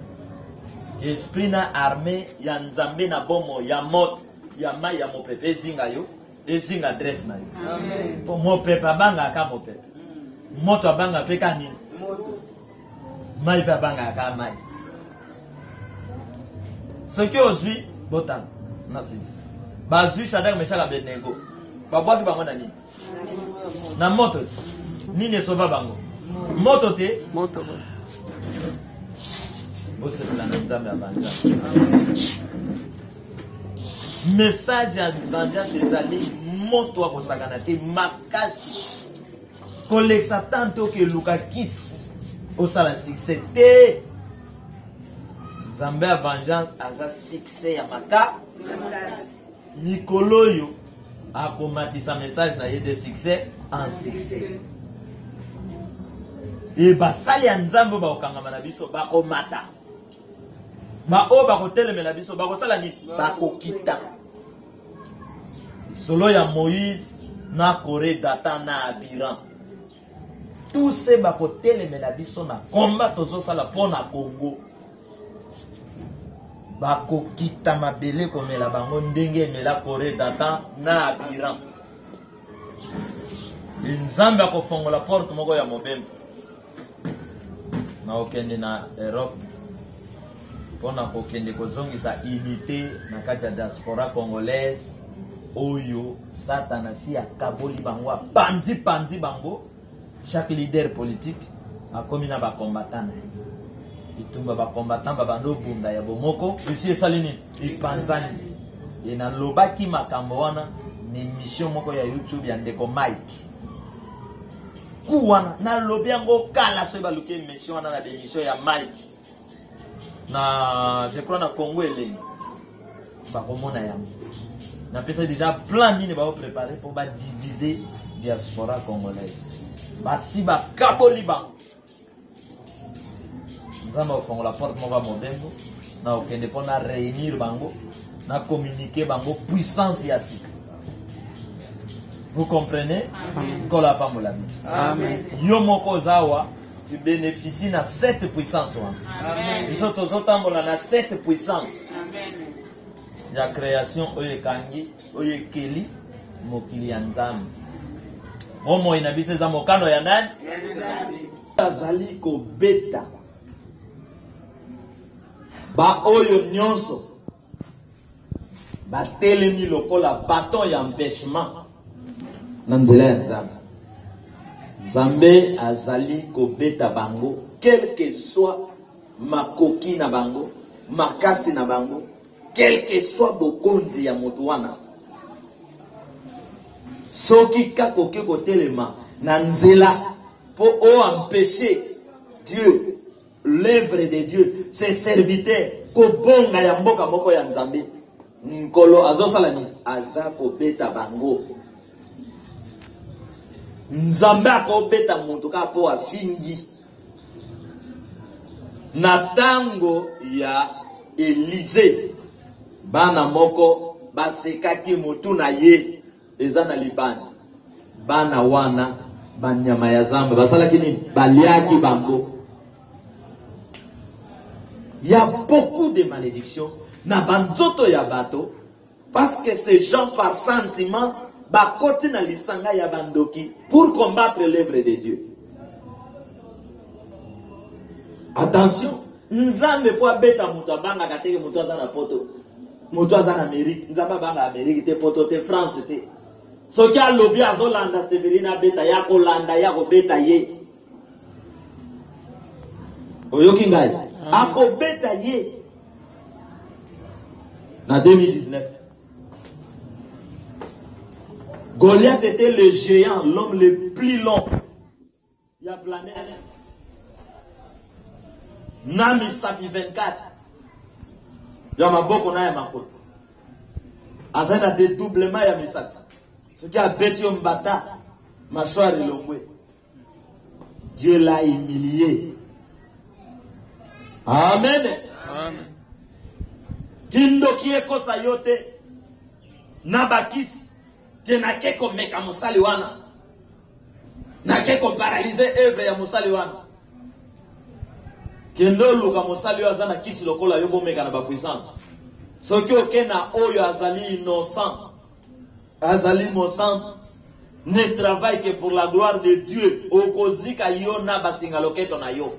esprit na armée ya nzambe na bomo ya moto ya mai ya mopepe ezinga yo ezinga adresse na yo. Amen. Po mopepe abanga ka mopepe. Moto abanga pe ka nini? Moto. Mai pe abanga ka mai. Ce que ozui botan na sisi. Bazui Shadrach Meshach Abednego. Babwaki bango na nini? Na moto. Nini esova bango? Moto te? Moto. Bose la nzambe abanga. Message à vengeance ezali moto akosakana te makasi. Koleksa tanto ke luka kisi osala succès te. Nzambe ya vengeance aza succès ya maka. Nikolo yo akomatisa message na ye de succès en succès. Et basali ya nzambe bakokangama na biso bakomata. Ba o bakotelemela biso bakosala ni bakokita. Solo ya Moïse na Corée Datan na Abiram. Tous ces bakotelemela biso na combat tozosala pona Congo. Bakokita mabele komela bango ndenge mela Corée Datan na Abiram. Nzambe akofongola porte moko ya mobembe. Na okende na Europe. Pona kokende kozongisa unité na kati ya diaspora congolaise. Oyo Satan si akaboli bango pandi bango. Chaque leader politique a commis na ba combattant. Itumba ba combattant ba bando bunda ya bomoko. Ici salini ipanzani. Ena lobaki makambo wana ni mission moko ya YouTube ya ndeko Mike. Kuwana na lobi yango kala so ba luke mission wana na mission ya Mike. Na je crois na Congo eleni. Ba komona yango. Na pesa déjà plan nini ba préparer pour ba diviser diaspora congolaise. Basi ba kaboli bango. Nzamba ofongola porte moko modembo na okende pona réunir bango na communiquer bango puissance ya sika. Vous comprenez? Kola pa molami. Amen. Yo moko zawa tu bénéficies na cette puissance wana. Amen. Biso tozotambola na cette puissance. Amen. Ya création oye kangi oye keli mokili ya nzambe. Momo inabise za mokano ya nani? Ya nzambe. Azali ko beta. Ba oyo nyonso. Ba telemi lokola baton ya empêchement. Na nzela ya nzambe. Nzambe azali ko beta bango quel que soit makoki na bango, makasi na bango. Quel que soit bokonzi ya moto wana. Soki kakoki kotelema na nzela po o empêcher Dieu, l'œuvre de Dieu, ses serviteurs kobonga ya mboka moko ya nzambe. Nkolo azosala ni aza kobeta bango. Nzambe akobeta moto ka po afingi. Na tango ya Élysée bana moko basekaki mutu na ye eza na libanda. Bana wana banyama ya zamba basalaki nini? Baliaki bango. Il y a beaucoup de malédictions na banzoto ya bato parce que ces gens par sentiment bakoti na lisanga ya bandoki pour combattre l'œuvre de Dieu. Attention, nzambe po abeta mutu abanga kateke mutu aza na poto. moto aza na Amérique nzamba banga Amérique te poto te France te soki alobi azolanda Severina beta ya kolanda ya kobeta ye oyoki ngai akobeta ye na 2019. Goliath était le géant, l'homme le plus long de la planète. Nami Sapi 24. Il y a beaucoup de choses. Il y a des doublements. Ce qui a bêti un bâtard, mâchoire et l'ongoué. Dieu l'a humilié. Amen. Amen. Kindo kieko sayote nabakis ke na keko meka musali wana na keko paralyser œuvre ya musali wana kendo luka musali waza na kisi lokola yobo meka na ba puissance soki okena oyo azali innocent ne travaille que pour la gloire de Dieu okozika yo na basinga loketo na yo.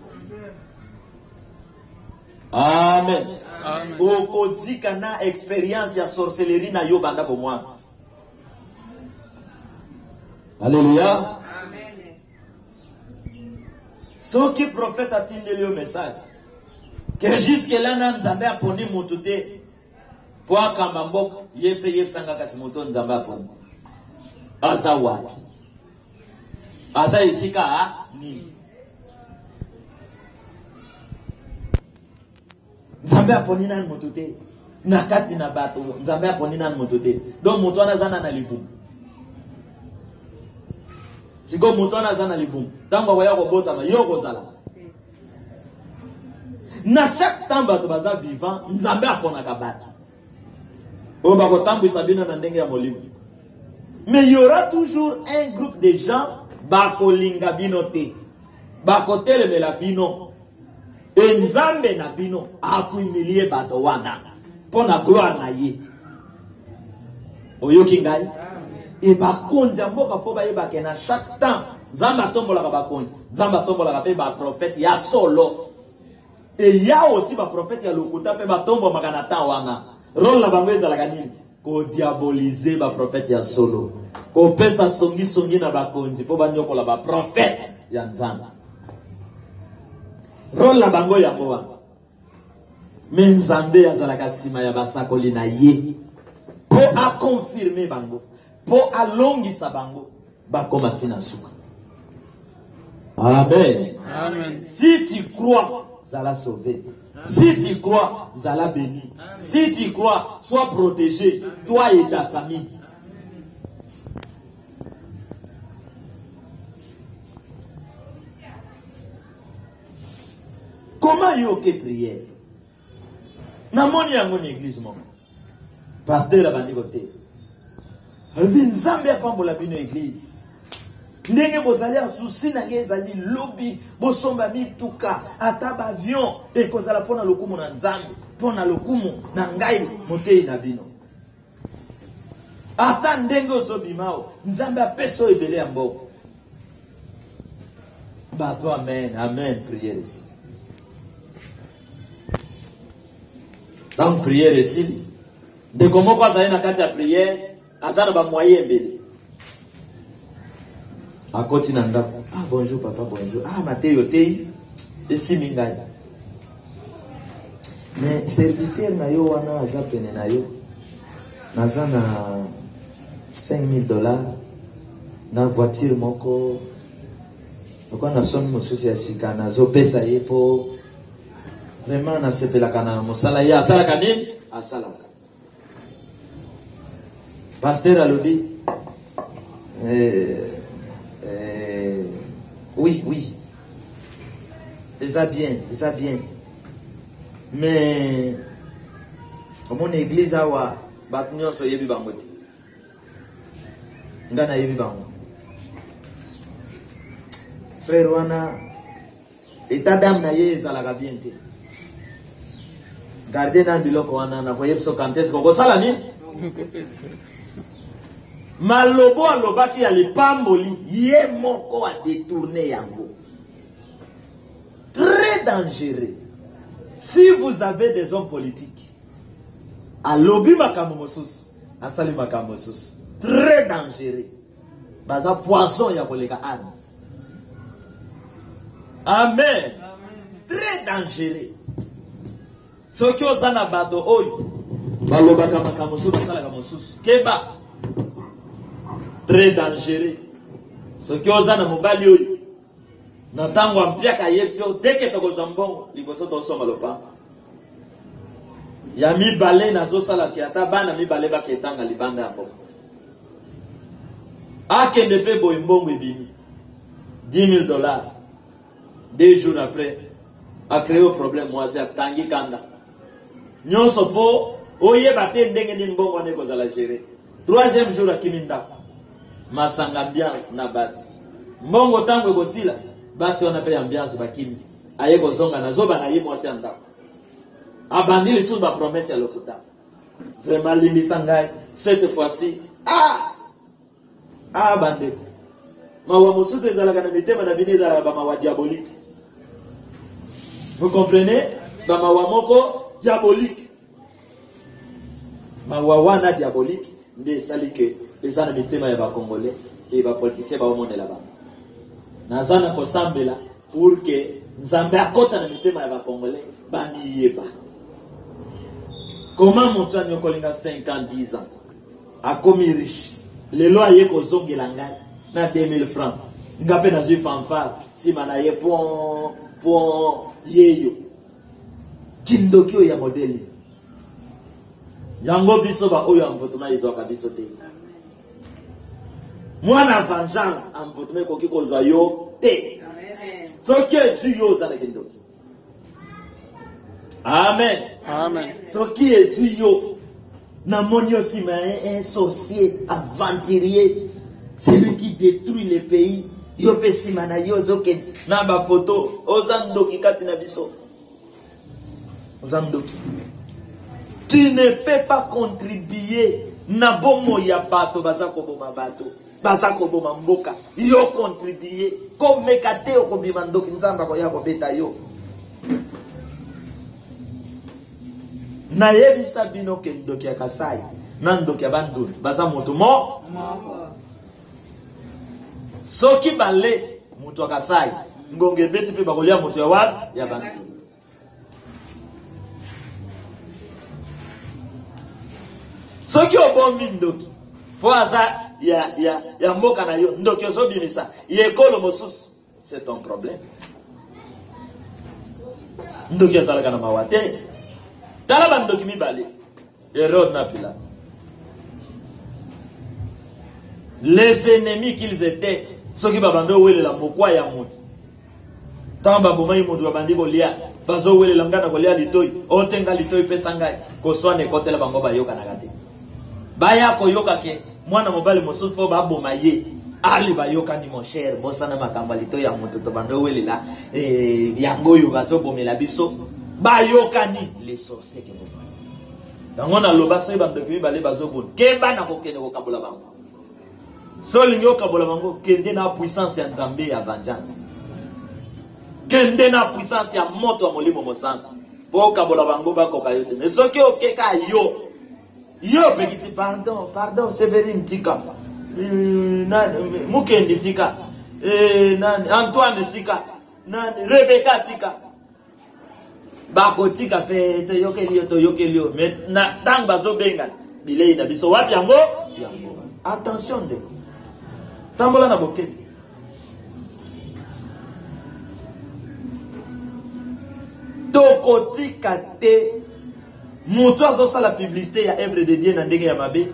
Amen. Okozika na expérience ya sorcellerie na yo banda pour moi. Alléluia. Amen. Ce qui prophète a tenu le message que jusque là na nzambe aponi mutu te po akamba mboka yepsanga kasi mutu nzambe aponi aza wapi aza isika nini nzambe aponi nani mutu te na kati na bato nzambe aponi nani mutu te donc mutu wana zana na libumu siko mutu wana zana libumu tango waya kobotama yo kozala na chaque temps bato baza vivant nzambe aponaka bato oyo bakotambwisa bino na ndenge ya molimo. Mais il y aura toujours un groupe de gens bakolinga bino te bakotelemela bino et nzambe na bino akuimilie bato wana pona gloire na ye oyoki ngai et bakonzi ya mboka fo bayebake na chaque temps nzambe atombolaka bakonzi nzambe atombolaka mpe baprofete ya solo et ya aussi baprofete ya lokuta mpe batombomaka na temps wana role na bango ezalaka nini kodiabolize baprofete ya solo kopesa songisongi na bakonzi mpo banyokola baprofete ya nzambe role na bango yango wana me nzambe azalaka nsima ya basakoli na ye mpo akonfirme bango mpo alongisa bango bakoma ntina suka. Amen. Amen. Si tu crois, zala sauvé. Si tu crois, zala béni. Si tu crois, sois protégé, toi et ta famille. Comment yo ke prière? Namoni ya mon église mon pasteur abandi kote. Nzambe apambola bino église. Ndenge bozali asusi na nge ezali lobi bosomba mituka ata ba avion ekozala pona lokumu na nzambe pona lokumu na ngai motei na bino. Ata ndenge ozobimao nzambe apeso ebele ya mboko. Bato amen, amen, prière ici. Donc prière ici. De comment quoi ça na kati ya prière, azana ba moyen ebele. A continent. Ah bonjour papa, bonjour. Ah Mathéo tei esi mingai. Mais serviteur na yo wana aza pene na yo. Naza na $5,000 na voiture moko. Oko na son mosusu ya sika nazo pesa ye po vraiment na sepelaka na mosala ye asalaka nini? Asalaka. Pasteur alobi oui. Ça bien. Mais mon église awa batunyo so yebi bangote. Ngana yebi bango. Frère wana état d'âme na ye ezalaka bien te. Gardez na biloko wana na ko yebso kantes ko sala ni. Malobo alobaki ya lipamboli ye moko a détourné yango. Très dangereux. Si vous avez des hommes politiques alobi makambo mosusu asali makambo mosusu très dangereux baza poisson ya koleka ane. Amen. Très dangereux. Soki oza na bato oyo balobaka makambo mosusu basalaka mosusu keba très dangereux. Soki oza na mobali oyo na ntango ampiaka yebisi oyo teke tokozwa mbongo liboso tosomba lopango ya mibale nazosalaki ata bana mibale baketanga libanda ya mbongo akende mpe boye mbongo ebimi $10,000. 2 jours après a créé un problème mwasi akangi kanda nyonso po oyeba te ndenge nini mbongo ane kozala gérer. 3e jour akimi ndako masanga ambiance na basi mbongo tango ekosila basi wana pe ambiance bakimi aye kozonga na zoba na ye mwasi ya ndako abandi lisusu bapromese ya lokuta vraiment limbisa ngai cette fois-ci bandeko mawa mosusu ezalaka na mitema na bino ezalaka bamawa diabolique. Vous comprenez? Bamawa moko diabolique. Mawa wana diabolique nde sali ke eza na mitema ya bakongolais et bapoliticien baomonela bango. Nazana kosambela pour que Nzambe akota na mitema ya bakongolais bamiyeba. Comment moto anyokolinga 5 ans 10 ans akomi riche lelo aye kozongela ngai na 2000 francs ngape na zui fanfare sima na ye pon yeyo kindoki oyo ya modeli yango biso ba oyo amvotuma ezwaka biso te mwana vengeance amvotuma ekoki kozwa yo te soki ezwi yo oza na kindoki. Amen. Amen. Soki ezwi yo namoni osima un sorcier aventurier, celui qui détruit les pays. Yo pe sima na yo zoke na ba photo ozandoki kati na biso ozandoki. Tu ne peux pas contribuer na bomo ya bato bazako boma bato bazako boma mboka yo contribuer comme mekate okobima ndoki nzamba ko yako beta yo na yebisa bino ke ndoki ya Kasai na ndoki ya Bandundu baza moto mo soki bale mutu wa Kasai ngonge beti pe bakolia mutu ya wapi ya Bandundu. Soki obombi ndoki po aza ya mboka na yo ndoki ozobimisa yekolo mosusu c'est ton problème. Ndoki azalaka na mawate tala bandoki mibale Hérode na Pilate. Les ennemis qu'ils étaient, ceux qui babando wele la mokwa ya mutu. Tamba bomai mutu babandi kolia, bazo wele la ngana kolia litoi, otenga litoi pesa ngai, koswane kotela bango bayoka na kati. Baya koyoka ke mwana mobali mosusu fo babomaye. Ali bayoka ni mon cher, bosana makamba litoi ya mutu to bando wele la yango yo bazo bomela biso. Bayoka ni les sorciers que vous voyez. Dango na loba so bandoki mibale bazo bon. Keba na kokene ko kabola bango. Solingo kabola bango kende na puissance ya Nzambe ya vengeance. Kende na puissance ya moto wa molimo mosanga. Po kabola bango bako kayote. Mais soki okeka yo. Yo pekisi pardon, Séverine tika. Nani Mukendi tika. Nani Antoine tika. Nani Rebecca tika. Bako tika pe to yokelio. Mais na tang bazo benga. Bilei na biso wapi yango? Yango. Attention de. Tambola na boke. Tokotika te. Monto azosa la publicité ya œuvre de Dieu na ndenge ya mabe.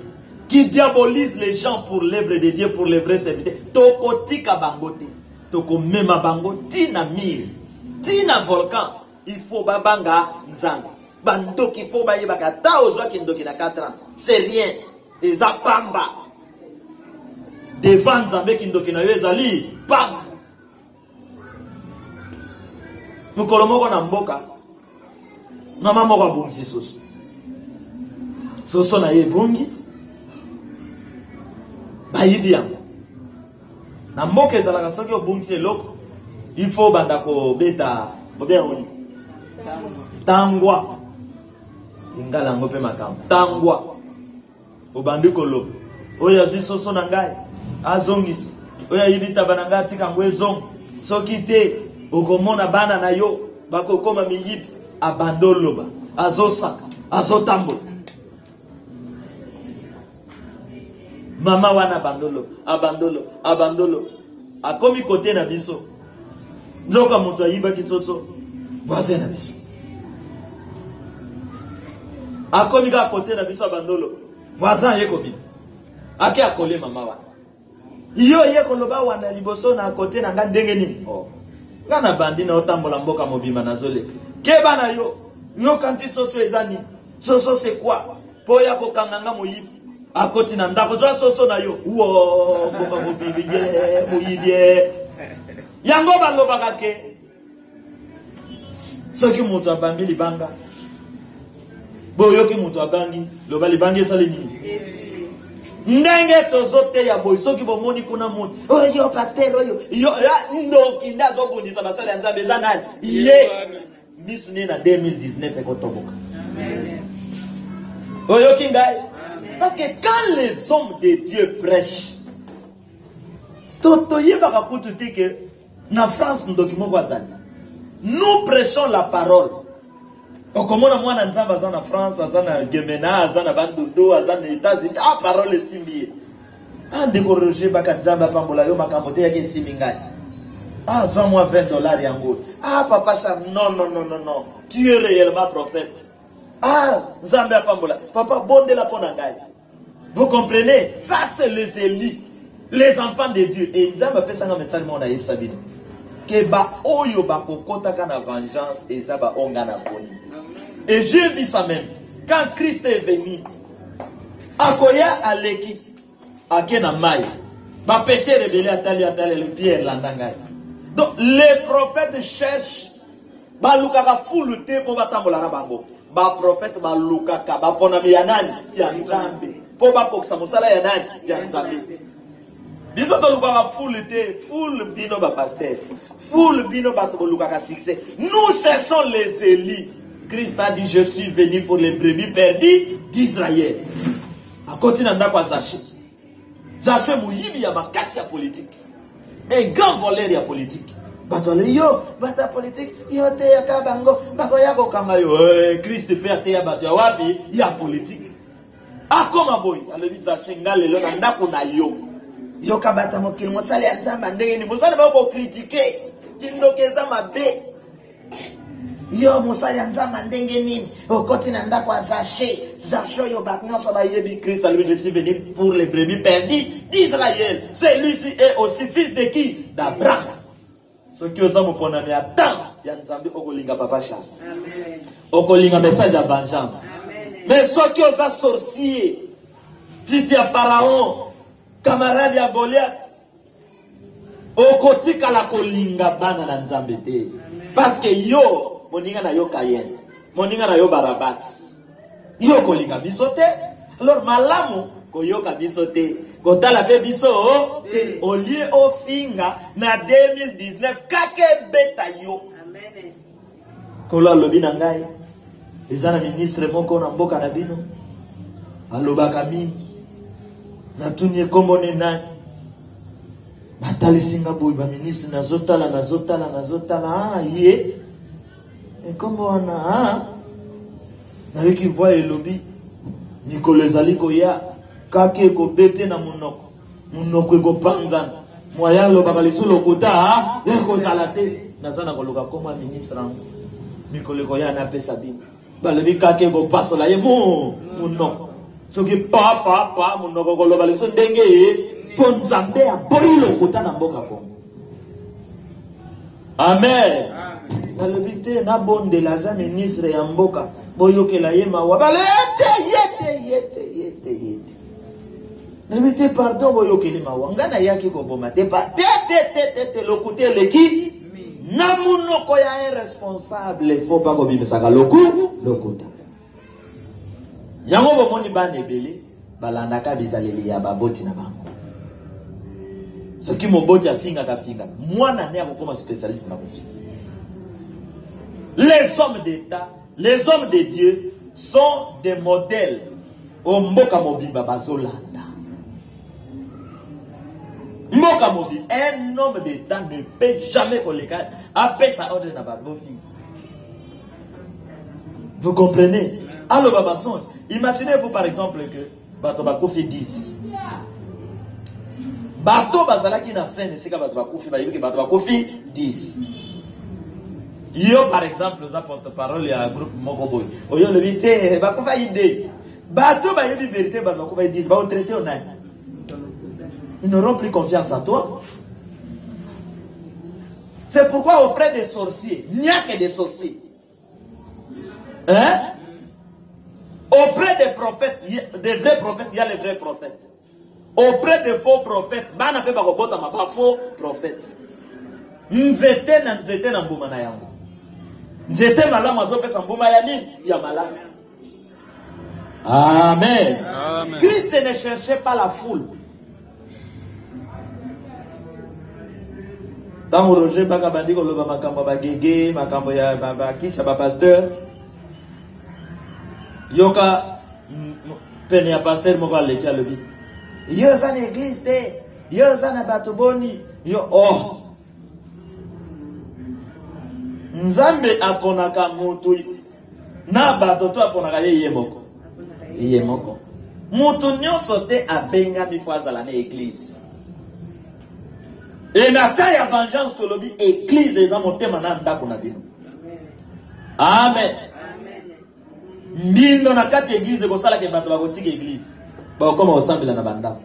Qui diabolise les gens pour l'œuvre de Dieu, pour les vrais serviteurs. Tokotika bangote. Toko mema bango tina mire. Tina volcan. Il faut babanga nzanga. Bandoki faut baye bakata ozwa kindoki na 4 ans. C'est rien. Les apamba. Devant Nzambe kindoki na yo ezali pam. Mukolo moko na mboka mama moko abongisi soso. Soso na ye bongi bayibi yango. Na mboka ezalaka soki obongisi eloko il faut banda ko beta bobia oni tangwa Ingala ngope makam. Tangwa. Obandi kolo. Oya zisoso nangai. Azongis. Oya yibita bananga tika ngwe zong. Sokite. Okomona bana na yo. Bakokoma miyibi. Abandoloba. Azosaka. Azotambo. Mama wana abandolo. Akomi kote na biso. Nzoka mutu ayiba kisoso. Voisin na biso. Akomi ka kote na biso abandolo. Voisin yeko bi. Ake akole mama wana. Iyo yeko loba wana liboso na kote na nga ndenge nini. Oh. Nga na bandi na otambola mboka mobima na zole. Keba na yo. Yo kanti soso ezani. Soso c'est quoi? Po ya kokanganga moyibi. Akoti na ndako zo soso na yo. Uo boka mobibi ye moyibi. Yango baloba kake. Soki mutu abangi libanga. Boyoki mutu abangi loba libangi esali nini? Ndenge tozote ya boy soki bomoni kuna mutu. Oh yo pasteur oyo. Yo ndoki ndazo bundisa basala nzambe za nani? Iye. Misune na 2019 ekotoboka. Amen. Oyoki ngai. Parce que quand les hommes de Dieu prêchent, na France nous prêchons la parole. Comme on a moins en France, en Gemena, en Bandodo, en États-Unis, la parole est simbiée. En décorrigé, Bakazamba Pambola, Makamote, Yaki Simingai. Ah, moi $20 yango. Ah, papa, non. Tu es réellement prophète. Ah, Zambia Pambola. Papa, bonde la ponangai. Vous comprenez? Ça, c'est les élus. Les enfants de Dieu. Et Zambia Pesanga message mon aïe Sabine. Que ba oyo ba kokota kana vengeance et ça ba onga na poni. Et j'ai vu ça même. Quand Christ est venu, Akoya Aleki, Akena Maï, ba péché rebelle atali le Pierre Landangai. Donc les prophètes cherchent ba lukaka fulute po batambola na bango. Ba prophète ba lukaka ba pona yanani ya Nzambe. Po ba koksa musala yanani ya Nzambe. Biso to lukaka fulute, full bino ba pasteur. Full bino ba to lukaka succès. Nous cherchons les élus. Christ a dit je suis venu pour les brebis perdues d'Israël. A continue ndako Zaché. Zaché muyibi ya makati ya politique. Un grand voleur ya politique. Batole yo, bata politique, yo te ya kabango, bako ya kokanga yo. Christ pe te ya batu ya wapi ya politique. Akoma boy, alebi Zaché ngale lo na ndako na yo. Yo kabata mokili mosali ya Nzamba ndenge ni mosali ba ko critiquer. Kindokeza mabe. Yo mosali ya Nzamba ndenge nini? Okoti na ndako Zaché. Zaché yo batno so ba yebi Christ alebi je suis venu pour les brebis perdues d'Israël. Celui-ci est aussi fils de qui? d'Abraham. Ce qui osa mopona me attend ya Nzambe okolinga papa Charles. Amen. Okolinga message ya vengeance. Amen. Mais ce qui osa sorcier, fils ya Pharaon, camarade ya Goliath, okotika la kolinga bana na Nzambe te. Parce que yo moninga na yo Caïn, moninga na yo Barabas. Yo kolinga biso te. Alors malamu koyoka biso te. Kotala pe biso au lieu au finga na 2019 kake beta yo. Amen. Kola lobi na ngai. Ezana ministre moko na mboka na bino. Alobaka mingi. Na tunye kombo ne nani. Batali singa boy ba ministre na zotala. Ah ye. E kombo wana na yoki voix elobi. Nicolas Aliko ya kake ko bete na munoko ko panzana moya lo bakaliso lokota eko zalate nazana ko loka koma ministre Nicolas ko ya na pesa bino balobi kake ko pasola ye munoko soki pa munoko ko lo baliso ndenge po Nzambe ya boyi lokota na mboka ko. Amen. Balobi te na bonde la za ministre ya mboka boyokela ye mawa balete yete Nemite pardon boyokeli mawa ngana yaki ko boma te lokute leki na munoko ya irresponsable faut pas ko bimesaka lokuta yango bomoni bana ebele balandaka bizaleli ya baboti na bango soki moboti afinga kafinga mwana ne akokoma spécialiste na kofinga. Les hommes d'État, les hommes de Dieu sont des modèles. Au Mboka Mobimba Bazolanda. Mboka Mobimba, un homme d'État ne peut jamais colléger après sa ordre à vos filles. Vous comprenez? Alors, Baba Songe, imaginez-vous par exemple que Bato Bakoufi 10. Bato Bazalaki na scène, c'est que Bato Bakoufi, Bato Bakoufi 10. Yo par exemple, nous porte-parole et un groupe Mokoboy. Oyo le vité, Bakoufa idée. Bato ba yebi vérité, Bato Bakoufa 10, ba traité au nain. Ils n'auront plus confiance en toi. C'est pourquoi auprès des sorciers, il n'y a que des sorciers. Hein? Auprès des prophètes, des vrais prophètes, il y a les vrais prophètes. Auprès des faux prophètes, il n'y a pas faux prophètes. Nzete na mbuma na yango. Nzete malamu azopesa mbuma ya nini? Ya malamu. Amen. Amen. Christ ne cherchait pas la foule. Tant Roger Bagabandi koloba makambo bagege, makambo ya bakisa ba pasteur. Yoka pene ya pasteur moko aleki alobi. Yo za na église te, yo za na bato boni, yo oh. Nzambe aponaka mutu na bato to aponaka ye moko. Ye moko. Mutu nyonso te abenga mifo azala na église. Et na ta ya vengeance to lobi église eza motema na ndako na bino. Amen. Mbindo na kati église ko sala ke bato bakotika église. Ba koma osambela na banda.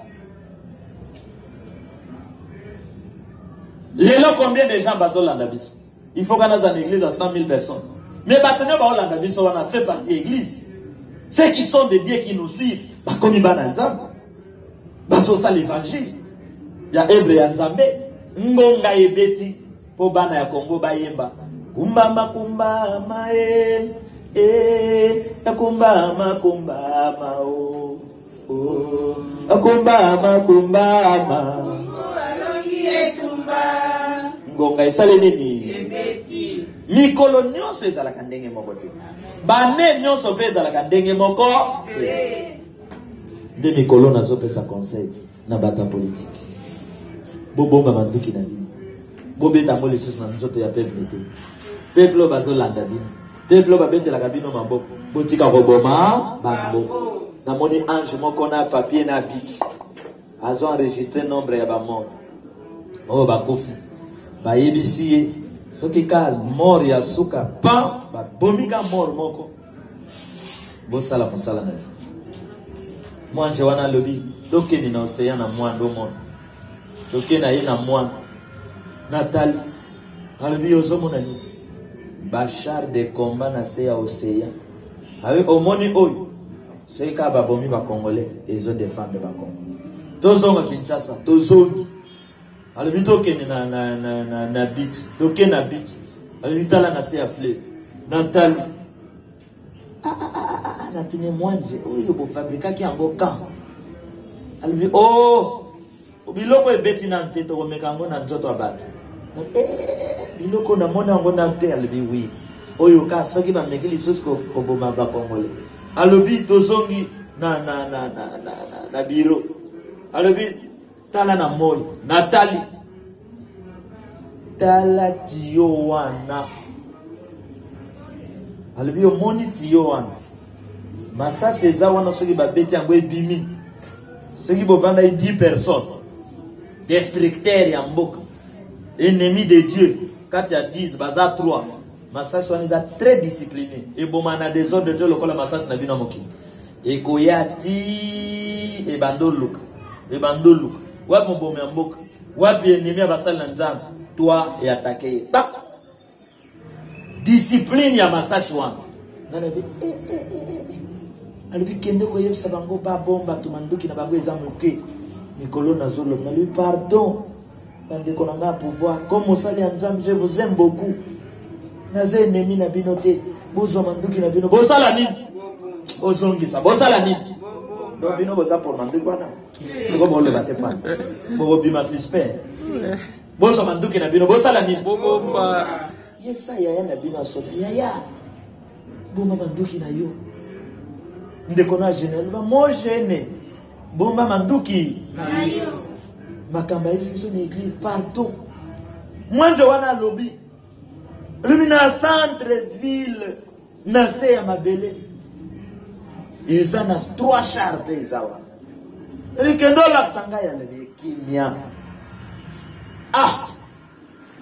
Lelo combien de gens bazolanda biso? Il faut qu'on ait une église à 100 000 personnes. Mais maintenant, on a fait partie de l'église. Ceux qui sont des dieux qui nous suivent, comme ils sont l'évangile. Il y a Hébreu et Nzambe. Ngonga et Beti. Pour Bana ya Congo Bayemba. Kumbama kumbama kumbama kumbama kumbama kumbama. Ngonga esale nini? Mikolo nyonso ezalaka ndenge moko te. Bane nyonso mpe ezalaka ndenge moko te. Nde mikolo nazopesa conseil na bata politique. Bobomba manduki na bino. Bobeta mo lisusu na nzoto ya peuple te. Peuple oyo bazolanda bino. Peuple oyo babetelaka bino maboko. Botika koboma bango. Namoni ange moko na papier na biki. Azo enregistré nombre ya bamort. Oh bakofi. Bayebisi ye soki ka mort ya suka pa babomika mort moko bosala mosala na mwanje wana lobi tokeni na océan na mwando mort tokeni na ye na mwando Nathalie alobi ozomona ni bachar de combat na se ya océan awe omoni oyo soki ka babomi ba congolais ezo défendre ba Congo tozonga Kinshasa tozongi alobi tokeni na beach tokeni na beach alobi tala na se ya fleur Nathalie natine mwanje oyo bofabrikaki yango kan alobi oh biloko ebeti na nte tokomeka yango na nzoto ya bato biloko namona yango na nte alobi wi oyo ka soki bameki lisusu koboma bakongole alobi tozongi na biro alobi tala na moyo Nathalie tala tiyo wana alobi omoni tiyo wana masasi eza wana soki babeti yango ebimi soki bovanda 10 personnes destructeur ya mboka ennemi de Dieu kati ya 10 baza 3 masasi wana eza très discipliné eboma na désordre te lokola masasi na bino mokili ekoya ti ebandoluka wapi mbomi ya mboka wapi ennemi ya basali na nzambe toi et attaquer discipline ya masashi wana nanabi alobi kende koyebisa bango babomba tumanduki na bango eza moke mikolo na zolo nalobi pardon bandeko na nga pouvoir comme mosali ya nzambe je vous aime beaucoup naza ennemi na bino te bozwa manduki na bino bosala nini bozongisa bosala nini donc bino boza pour manduki wana siko boleba te pana bobima suspect bozwa manduki na bino bosala nini bobomba yebisa yaya na bino asoda yaya boma manduki na yo ndekona général ba mo gêné bomba manduki makamba ifiso ni église partout moi je wana lobby lumina centre ville na se ya mabele ils en a 3 chars pesawa rikendo la sanga ya le kimia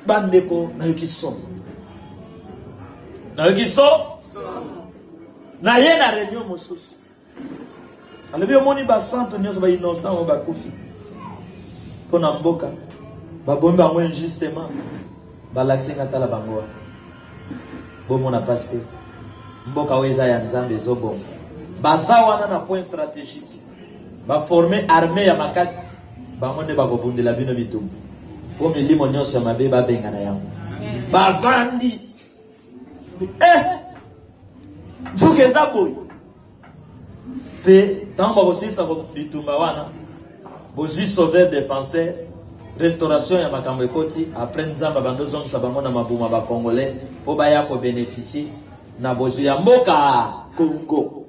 bandeko na yokiso na ye na réunion mosusu alobi omoni basanto nyonso bainocent oyo bakufi mpo na mboka babombi bango injustement balakisi nga tala bango wana bomona pasi te mboka oyo eza ya nzambe ezobomba baza wana na point stratégique baforme armée ya makasi bango nde bakobundela bino bitumbu mpo milimo nyonso ya mabe babengana yango bavandi nzoki eza boye mpe ntango bakosilisa bitumba wana bozwi sauveur défenseur restauration ya makambo ekoti après nzambe bandozongisa bango na mabuma bacongolais mpo baya kobénéficie na bozwi ya mboka Congo.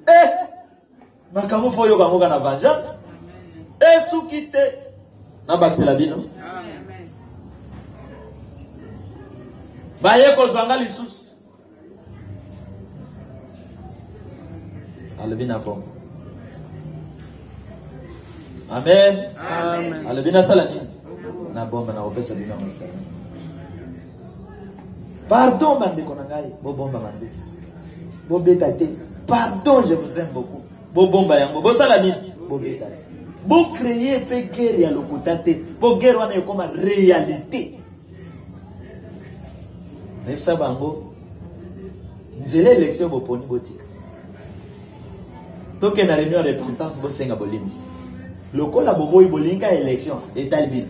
Makambo fo yo bango na vengeance esuki te na bakisela bino baye kozwanga lisusu alobi na bongo. Amen. Amen. alobi na sala nini na bomba na kopesa bino mosala. Pardon bandeko na ngai bobomba manduki bobeta te. Pardon, je vous aime beaucoup. Bobomba yango bosala nini bobeta te. Bo créer pe guerre ya lokota te. Bo guerre wana ekoma réalité. Nefsa bango nzela élection boponi botika. Toke na réunion de repentance bosenga bolimisi. Lokola boboyi bolinga élection etalibino.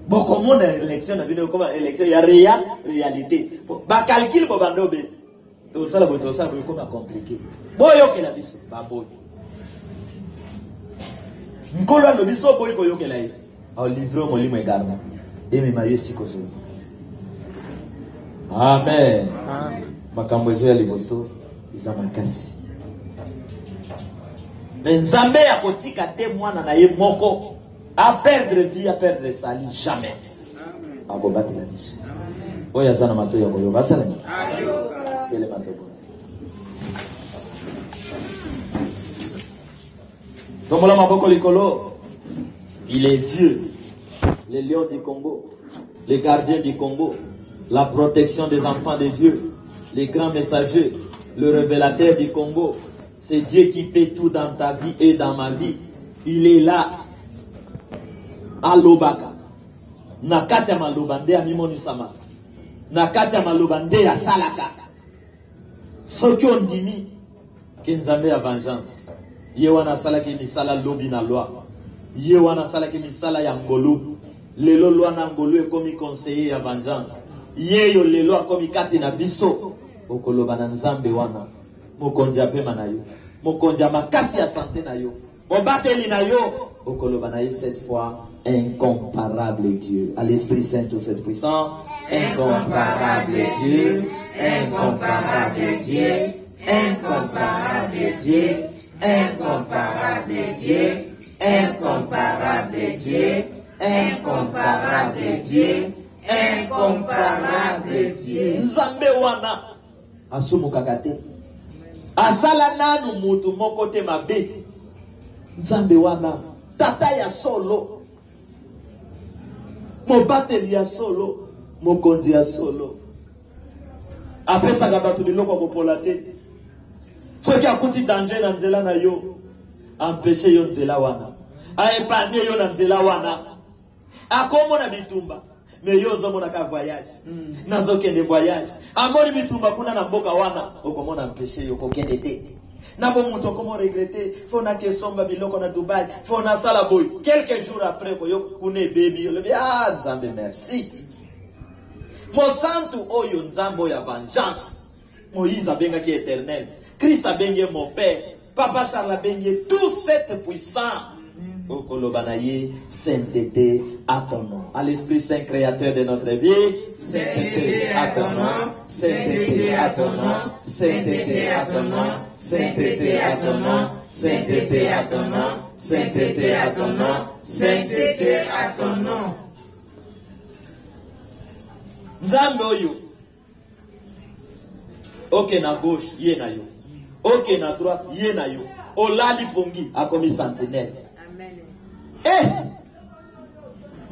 Bokomona élection na bino koma élection ya réalité. Ba calcul bo bando bete. To sala bo koma compliqué. Boyo ke la biso ba boyo. Nkolo no biso boyo ko yokela yi. Au livre molimo egarna. Eme Marie sikoso. Amen. Amen. Makambo ezo ya liboso iza makasi. Nzambe ya kotika te mwana na ye moko a perdre vie, a perdre sali jamais. Amen. Akobati la biso. Oya sana mato ya koyo basala ni. Ayoka. Kele mato ko. Tomola maboko likolo. Il est Dieu, le lion du Congo, le gardien du Congo, la protection des enfants de Dieu, le grand messager, le révélateur du Congo. C'est Dieu qui fait tout dans ta vie et dans ma vie. Il est là. Alobaka. Nakati ya malobande ya mimoni sama. Nakati ya malobande ya salaka. Soki ondimi kenzambe ya vengeance. Ye wana salaki misala lobi na loi. Ye wana salaki misala ya ngolu. Lelo loi na ngolu ekomi conseiller ya vengeance. Ye yo lelo akomi kati na biso. Okoloba na nzambe wana. Mokonzi apema na yo. Mokonzi makasi ya santé na yo. Obateli na yo. Okoloba na yo cette fois. Incomparable Dieu. À l'Esprit Saint tout cette puissant. Incomparable Dieu. Incomparable Dieu. Incomparable Dieu. Incomparable Dieu. Incomparable Dieu. Incomparable Dieu. Incomparable Dieu. Nzambe wana asumu kakate. Asala nanu mutu moko te mabe. Nzambe wana tata ya solo. Mobateli ya solo. Mokonzi ya solo. Apesa gabatu biloko bopola te. Soki akuti danger na nzela na yo. Empêcher yo nzela wana. Aepane yo na nzela wana. Akomo na bitumba. Mais yo zomona ka voyage. Nazokende voyage. Amori bitumba kuna na mboka wana. Okomona empêcher yo kokende te. Nabo muto komo regretter. Fona ke somba biloko na Dubai. Fona sala boy. Quelques jours après ko yo kune baby. Yo le Nzambe merci. Mosantu oyo nzambo ya vengeance. Moïse abenga ki éternel. Christ a bengue mon père. Papa Charles a bengue tout cette puissant. Okolobanaye, sainteté à ton nom. À l'Esprit Saint créateur de notre vie, sainteté à ton nom, sainteté à ton nom, sainteté à ton nom, sainteté à ton nom, sainteté à ton nom, sainteté à ton nom, sainteté à ton nom. Nzambe oyo. Ok na gauche, ye na yo. Ok na droite, ye na yo. Olali pongi a commis sentinelle. Eh!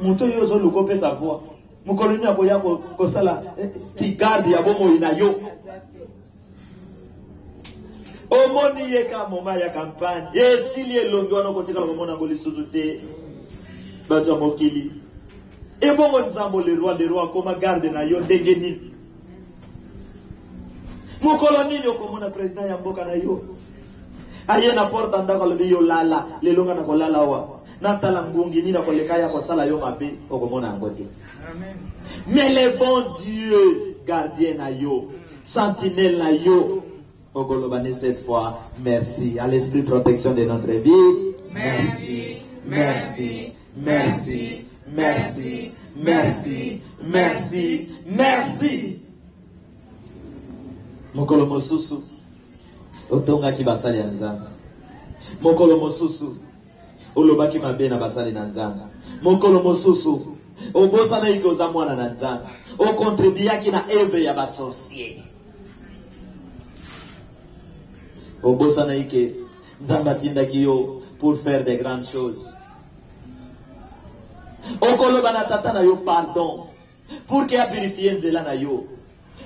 Muto yo zo luko pe sa voix. Mukoloni aboya ko sala ki garde ya bomo ina yo. Omoni ye ka moma ya campagne. Esili elongo wana kotika ko mona ngoli suzute. Bacha mokili. E bongo nzambo le roi koma garde na yo ndenge nini. Mukoloni yo komona president ya mboka na yo. Aye na porta ndako lobi yo lala, lelonga na kolala wa. Natala ngungi nina koleka ya kosala yo mabe okomona ngote. Amen. Mais le bon Dieu, gardien na yo, sentinelle na yo. Ogolobane cette fois, merci à l'esprit protection de notre vie. Merci, merci, merci, merci, merci, merci, merci. Mokolo mosusu otonga ki basali ya nzamba. Mokolo mosusu olobaki mabe na basali na nzamba. Mokolo mosusu obosana iko za mwana na nzamba. O contribuaki na eve ya basorcier. Obosana ike nzamba tindaki yo pour faire de grandes choses. Okoloba na tata na yo pardon pour que a purifier nzela na yo.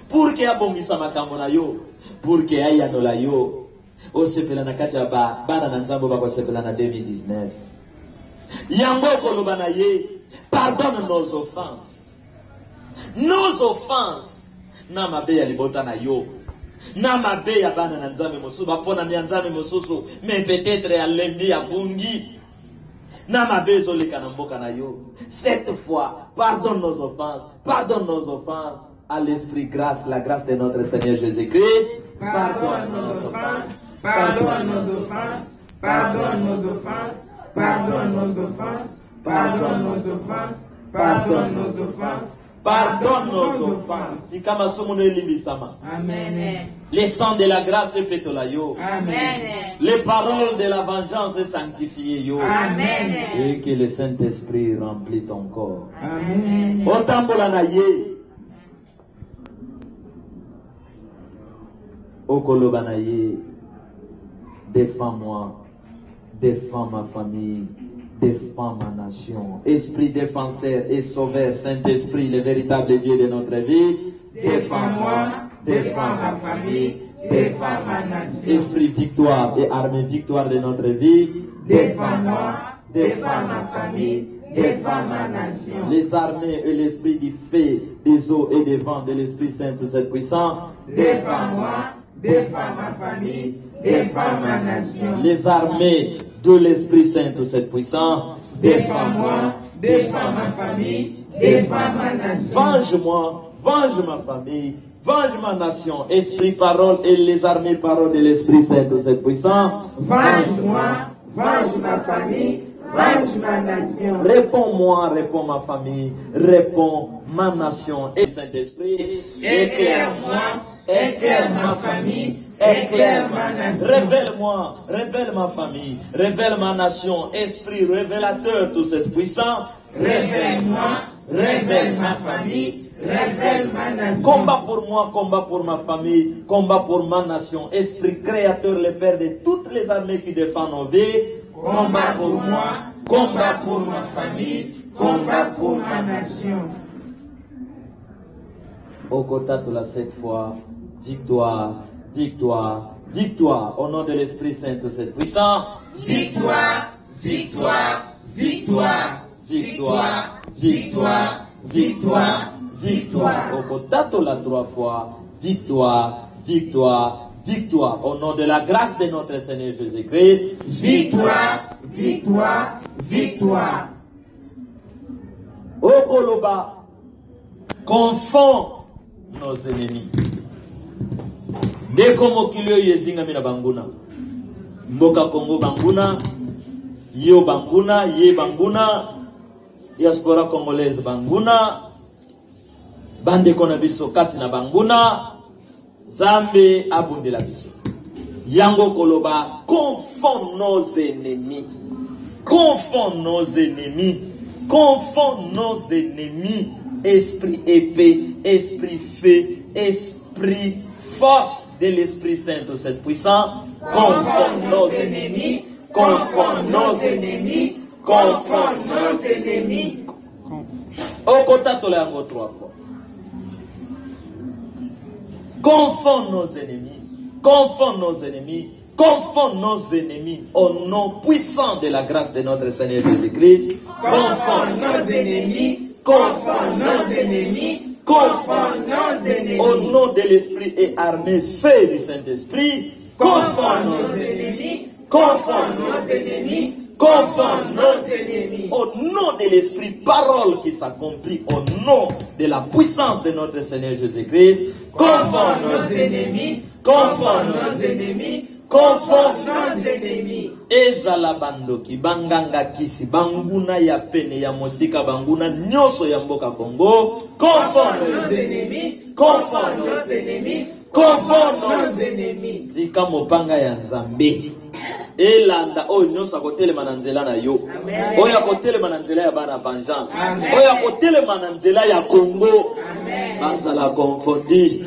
Pour que abongisa makambo na yo, pour que ayanola yo, o sepela na kati ya bana na nzambo ba ko sepela na 2019. Yango koloba na ye, pardonne nos offenses. Nos offenses. Na mabe ya libota na yo. Na mabe ya bana na nzambe mosusu, bapona mi nzambe mosusu, mais peut-être ya lembi ya bungi. Na mabe zo leka na mboka na yo. Cette fois, pardonne nos offenses. À l'Esprit grâce, la grâce de notre Seigneur Jésus-Christ. Pardonne nos offenses, pardonne nos offenses, pardonne nos offenses, pardonne nos offenses, pardonne nos offenses, pardonne nos offenses, pardonne nos offenses. Si kama somo ne libisama. Amen. Les sangs de la grâce petolayo. Amen. Les paroles de la vengeance sanctifiées yo. Amen. Et que le Saint-Esprit remplisse ton corps. Amen. Otambola na ye. Okolobanaye, défends-moi, défends ma famille, défends ma nation. Esprit défenseur et sauveur, Saint-Esprit, le véritable Dieu de notre vie, défends-moi, défends ma famille, défends ma nation. Esprit victoire et armée victoire de notre vie, défends-moi, défends ma famille, défends ma nation. Les armées et l'esprit du feu, des eaux et des vents de l'Esprit Saint, tout cette puissant, défends-moi, défends ma famille, défends ma nation. Les armées de l'Esprit Saint, tout cette puissant, défends-moi, défends ma famille, défends ma nation. Venge-moi, venge ma famille, venge ma nation. Esprit, parole et les armées, parole de l'Esprit Saint, tout cette puissant. Venge-moi, venge ma famille, venge ma nation. Réponds-moi, réponds ma famille, réponds ma nation. Et Saint-Esprit, éclaire-moi, éclaire ma famille, éclaire ma nation. Révèle-moi, révèle ma famille, révèle ma nation. Esprit révélateur, tout cette puissance. Révèle-moi, révèle ma famille, révèle ma nation. Combat pour moi, combat pour ma famille, combat pour ma nation. Esprit créateur, le Père de toutes les armées qui défendent nos vies. Combat pour moi, combat pour ma famille, combat pour ma nation. Okota tout la cette fois, victoire, victoire, victoire, au nom de l'Esprit Saint, tout cette puissant. Victoire, victoire, victoire, victoire, victoire, victoire, victoire. Okota tout la 3 fois, victoire, victoire, victoire, au nom de la grâce de notre Seigneur Jésus-Christ. Victoire, victoire, victoire. Okoloba, confond nos ennemis. Dès comme okilio yezinga mina banguna. Mboka Congo banguna. Yo banguna, ye banguna, diaspora congolaise banguna, bande konabiso kati na banguna, Zambe abundela biso. Yango koloba, confond nos ennemis. Confond nos ennemis. Confond nos ennemis. Esprit épée, esprit feu, esprit force de l'Esprit Saint au Saint puissant. Confond nos ennemis. Confond nos ennemis. Confond nos ennemis. Okotato la yango 3 fois. Confond nos ennemis. Confond nos ennemis. Confond nos ennemis au nom puissant de la grâce de notre Seigneur Jésus-Christ. Confond nos ennemis. Confond nos ennemis. Confond nos ennemis. Au nom de l'Esprit et armé fait du Saint-Esprit. Confond nos ennemis. Confond nos ennemis. Confond nos ennemis. Au nom de l'Esprit, parole qui s'accomplit au nom de la puissance de notre Seigneur Jésus-Christ. Confond nos ennemis. Confond nos ennemis. Confond nos ennemis. Ezala bandoki banganga kisi banguna ya pene ya mosika banguna nyoso ya mboka Congo. Confond nos ennemis. Confond nos ennemis. Confond nos ennemis. Tika mopanga ya Nzambe. Elanda oyo nyoso akotelema na nzela na yo. Oyo akotelema na nzela ya bana vengeance. Oyo akotelema na nzela ya Congo. Bazala confondi.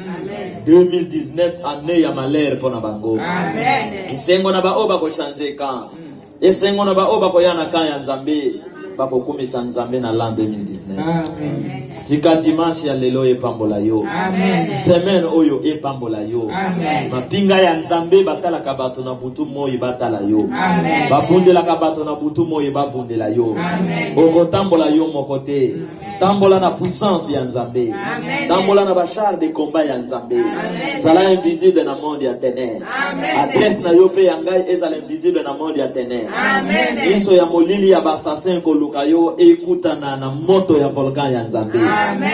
2019 année ya malheur pona bango. Amen. Isengo na ba oba ko changer kan. Isengo na ba oba ko yana kan ya Nzambe. Bako kumisa Nzambe na l'an 2019. Amen. Tika dimanche ya lelo epambola yo. Amen. Semaine oyo epambola yo. Amen. Mapinga ya Nzambe batala kabato na butu moyi batala yo. Amen. Babundela kabato na butu moyi babundela yo. Amen. Okotambola yo mokote. Tambola na puissance ya Nzambe. Amen. Tambola na bachar de combat ya Nzambe. Amen. Zala invisible na monde ya ténèbres. Amen. Adresse na yo pe ya ngai ezala invisible na monde ya ténèbres. Amen. Iso ya molili ya basassin koluka yo ekutana na moto ya volcan ya Nzambe. Amen.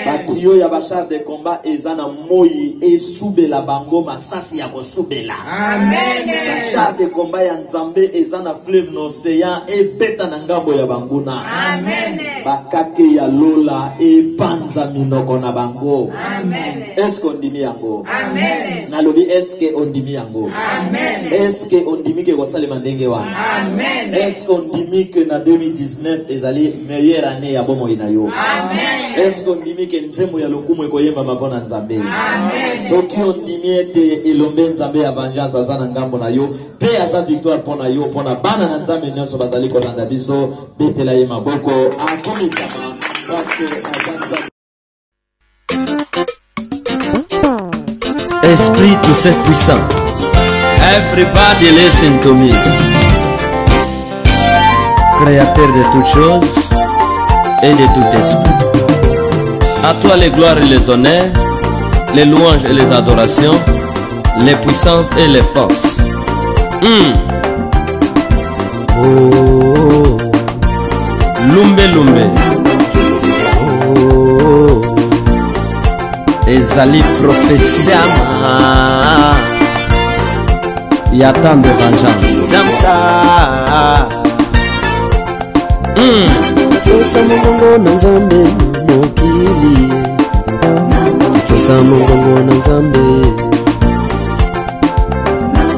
Batiyo ya bachar de combat ezana moyi esubela bango masasi ya kosubela. Amen. Bachar de combat ya Nzambe ezana fleuve na océan ebeta na ngambo ya banguna. Amen. Bakake ya lola epanza minoko na bango. Amen. Eske ondimi yango? Amen. Nalobi eske ondimi yango? Amen. Eske ondimi ke kosalema ndenge wana? Amen. Eske ondimi ke na 2019 ezali meilleure année ya bomoi na yo? Amen. Eske ondimi ke nzembo ya lokumu ekoyemba mapona Nzambe? Amen. Soki ondimi ete elombe Nzambe ya vengeance aza na ngambo na yo pe aza victoire mpona yo mpona bana na Nzambe nyonso bazali kolanda biso betela ye maboko akomisama parce aza Nzambe. Esprit tout seul puissant. Everybody listen to me. Créateur de toutes choses et de tout esprit. À toi les gloires et les honneurs, les louanges et les adorations, les puissances et les forces. Oh, lumbe lumbe. Oh, ezali prophétiama. Il y a tant de vengeance. Tosa mungongo na Nzambe mokili. Tosa mungongo na Nzambe.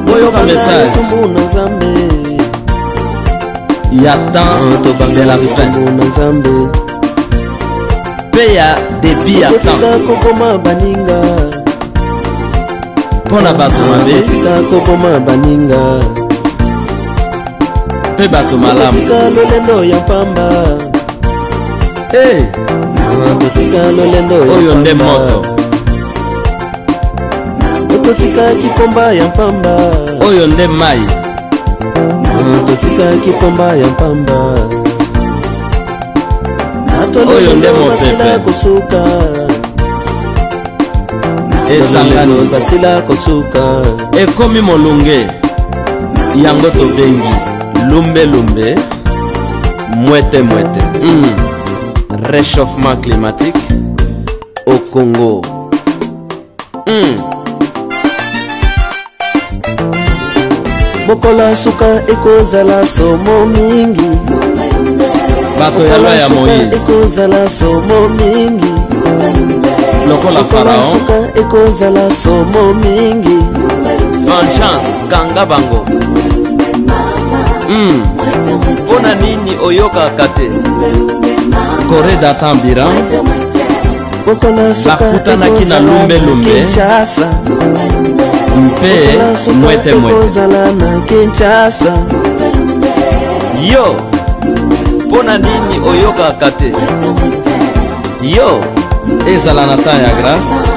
Boyoka message. Na Nzambe. Il y a tant de la fin. Na Nzambe. Peya débit à temps. Kokoma baninga. Pona bato mabe. Kokoma baninga. Pe bato malamu. Tika lolendo ya pamba. Hey. Tika lolendo ya pamba. Oyo nde moto. Tika kipomba ya pamba. Oyo nde mai. Tika kipomba ya pamba. Oyo nde mopepe. Kosuka. Esangani basila kosuka. Ekomi molunge. Yango tobengi lumbe lumbe. Mwete mwete. Réchauffement climatique au Congo. Mokola suka ekozala somo mingi. Bato ya loi ya Moïse ekozala somo mingi. lokola Pharaon suka ekozala somo mingi. vengeance kanga bango. Pona nini oyokaka te? Corée d'Atambira bakutanaki na lumbe mpe mwete ekozala na Kinshasa. Yo pona nini oyokaka te? Yo ezala na temps ya grâce.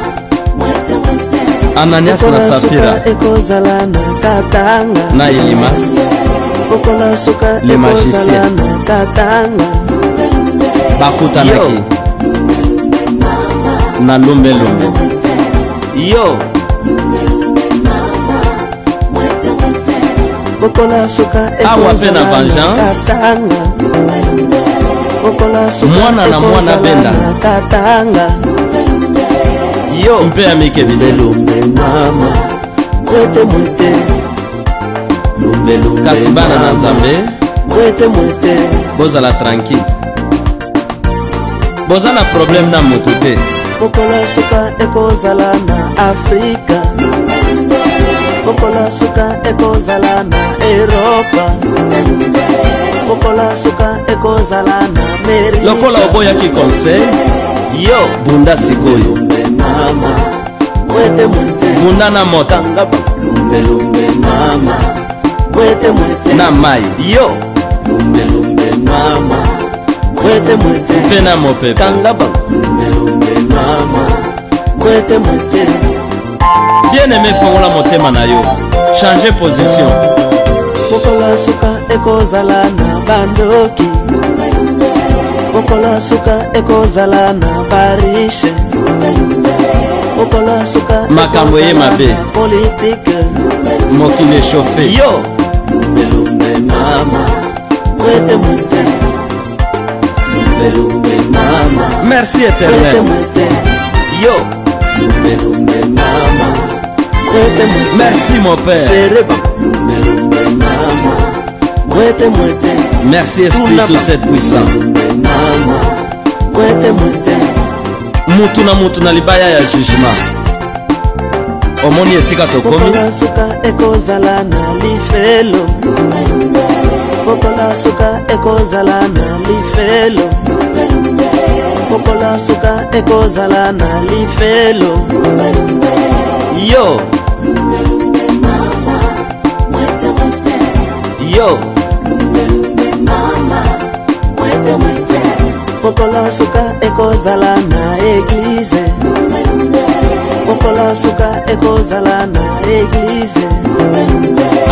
Ananias na Safira ekozala na Katanga. na Elimas le magicien bakutanaki na lumbe. yo awa pe na vengeance mwana na mwana benda yo mpe ya mikebisi kasi bana na Nzambe bozala tranquille, boza na problème na moto te. Mokola suka ekozala na Afrika. Mokola suka ekozala na Europa. Mokola suka ekozala na Amerika. Lokola oboyaki conseil yo bunda sikoyo mama mwete bunda na moto mama mwete na mai yo mama mwete mpe na mopepe mama mwete bien aimé, fongola motema na yo, changer position. Mokola suka ekozala na bandoki. Mokola suka ekozala na barishe. Mokola suka makambo ye mabe politique. Mokile chauffé yo mama mwete mama. Merci éternel. yo mama. Merci mon Père. Merci Esprit tout cette puissant. Mutu na mutu na libaya ya jugement. Omoni esika tokomi. Suka ekozala na lifelo. Mokola suka ekozala na lifelo. Mokola suka ekozala na lifelo. yo yo Mokola suka ekozala na église. Mokola suka ekozala na église.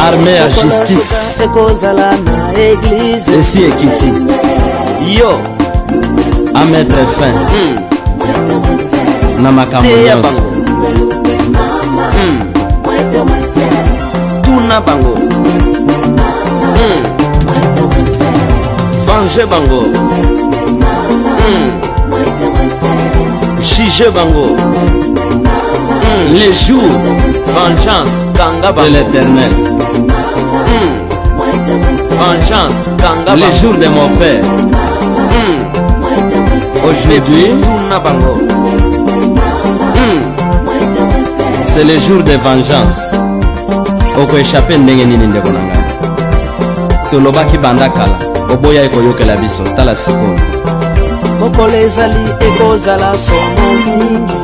Armée à justice. Ekozala na église. Esi ekiti. yo À mettre fin. Na makambo nyonso. tuna bango venger bango juger bango Les jours vengeance kanga de bango l'Éternel. vengeance kanga Les bango jours de mon Père. Aujourd'hui, tuna bango c'est le jour de vengeance. Oko échappé ndenge nini ndeko na ngai. Tolobaki banda kala. Oboya ekoyokela biso. Tala sikoyo. Mokolo ezali ekozala somo mingi.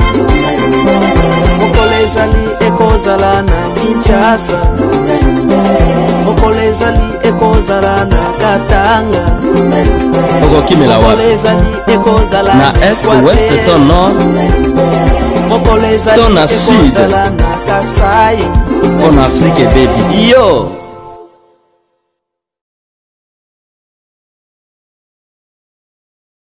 Mokolo ezali ekozala na Kinshasa. Mokolo ezali ekozala na Katanga. Okokimela Mokolo wapi? ezali ekozala Na est, ouest, to nord, Mokolo ezali to na sud. ekozala na Kasai. en Afrique baby. yo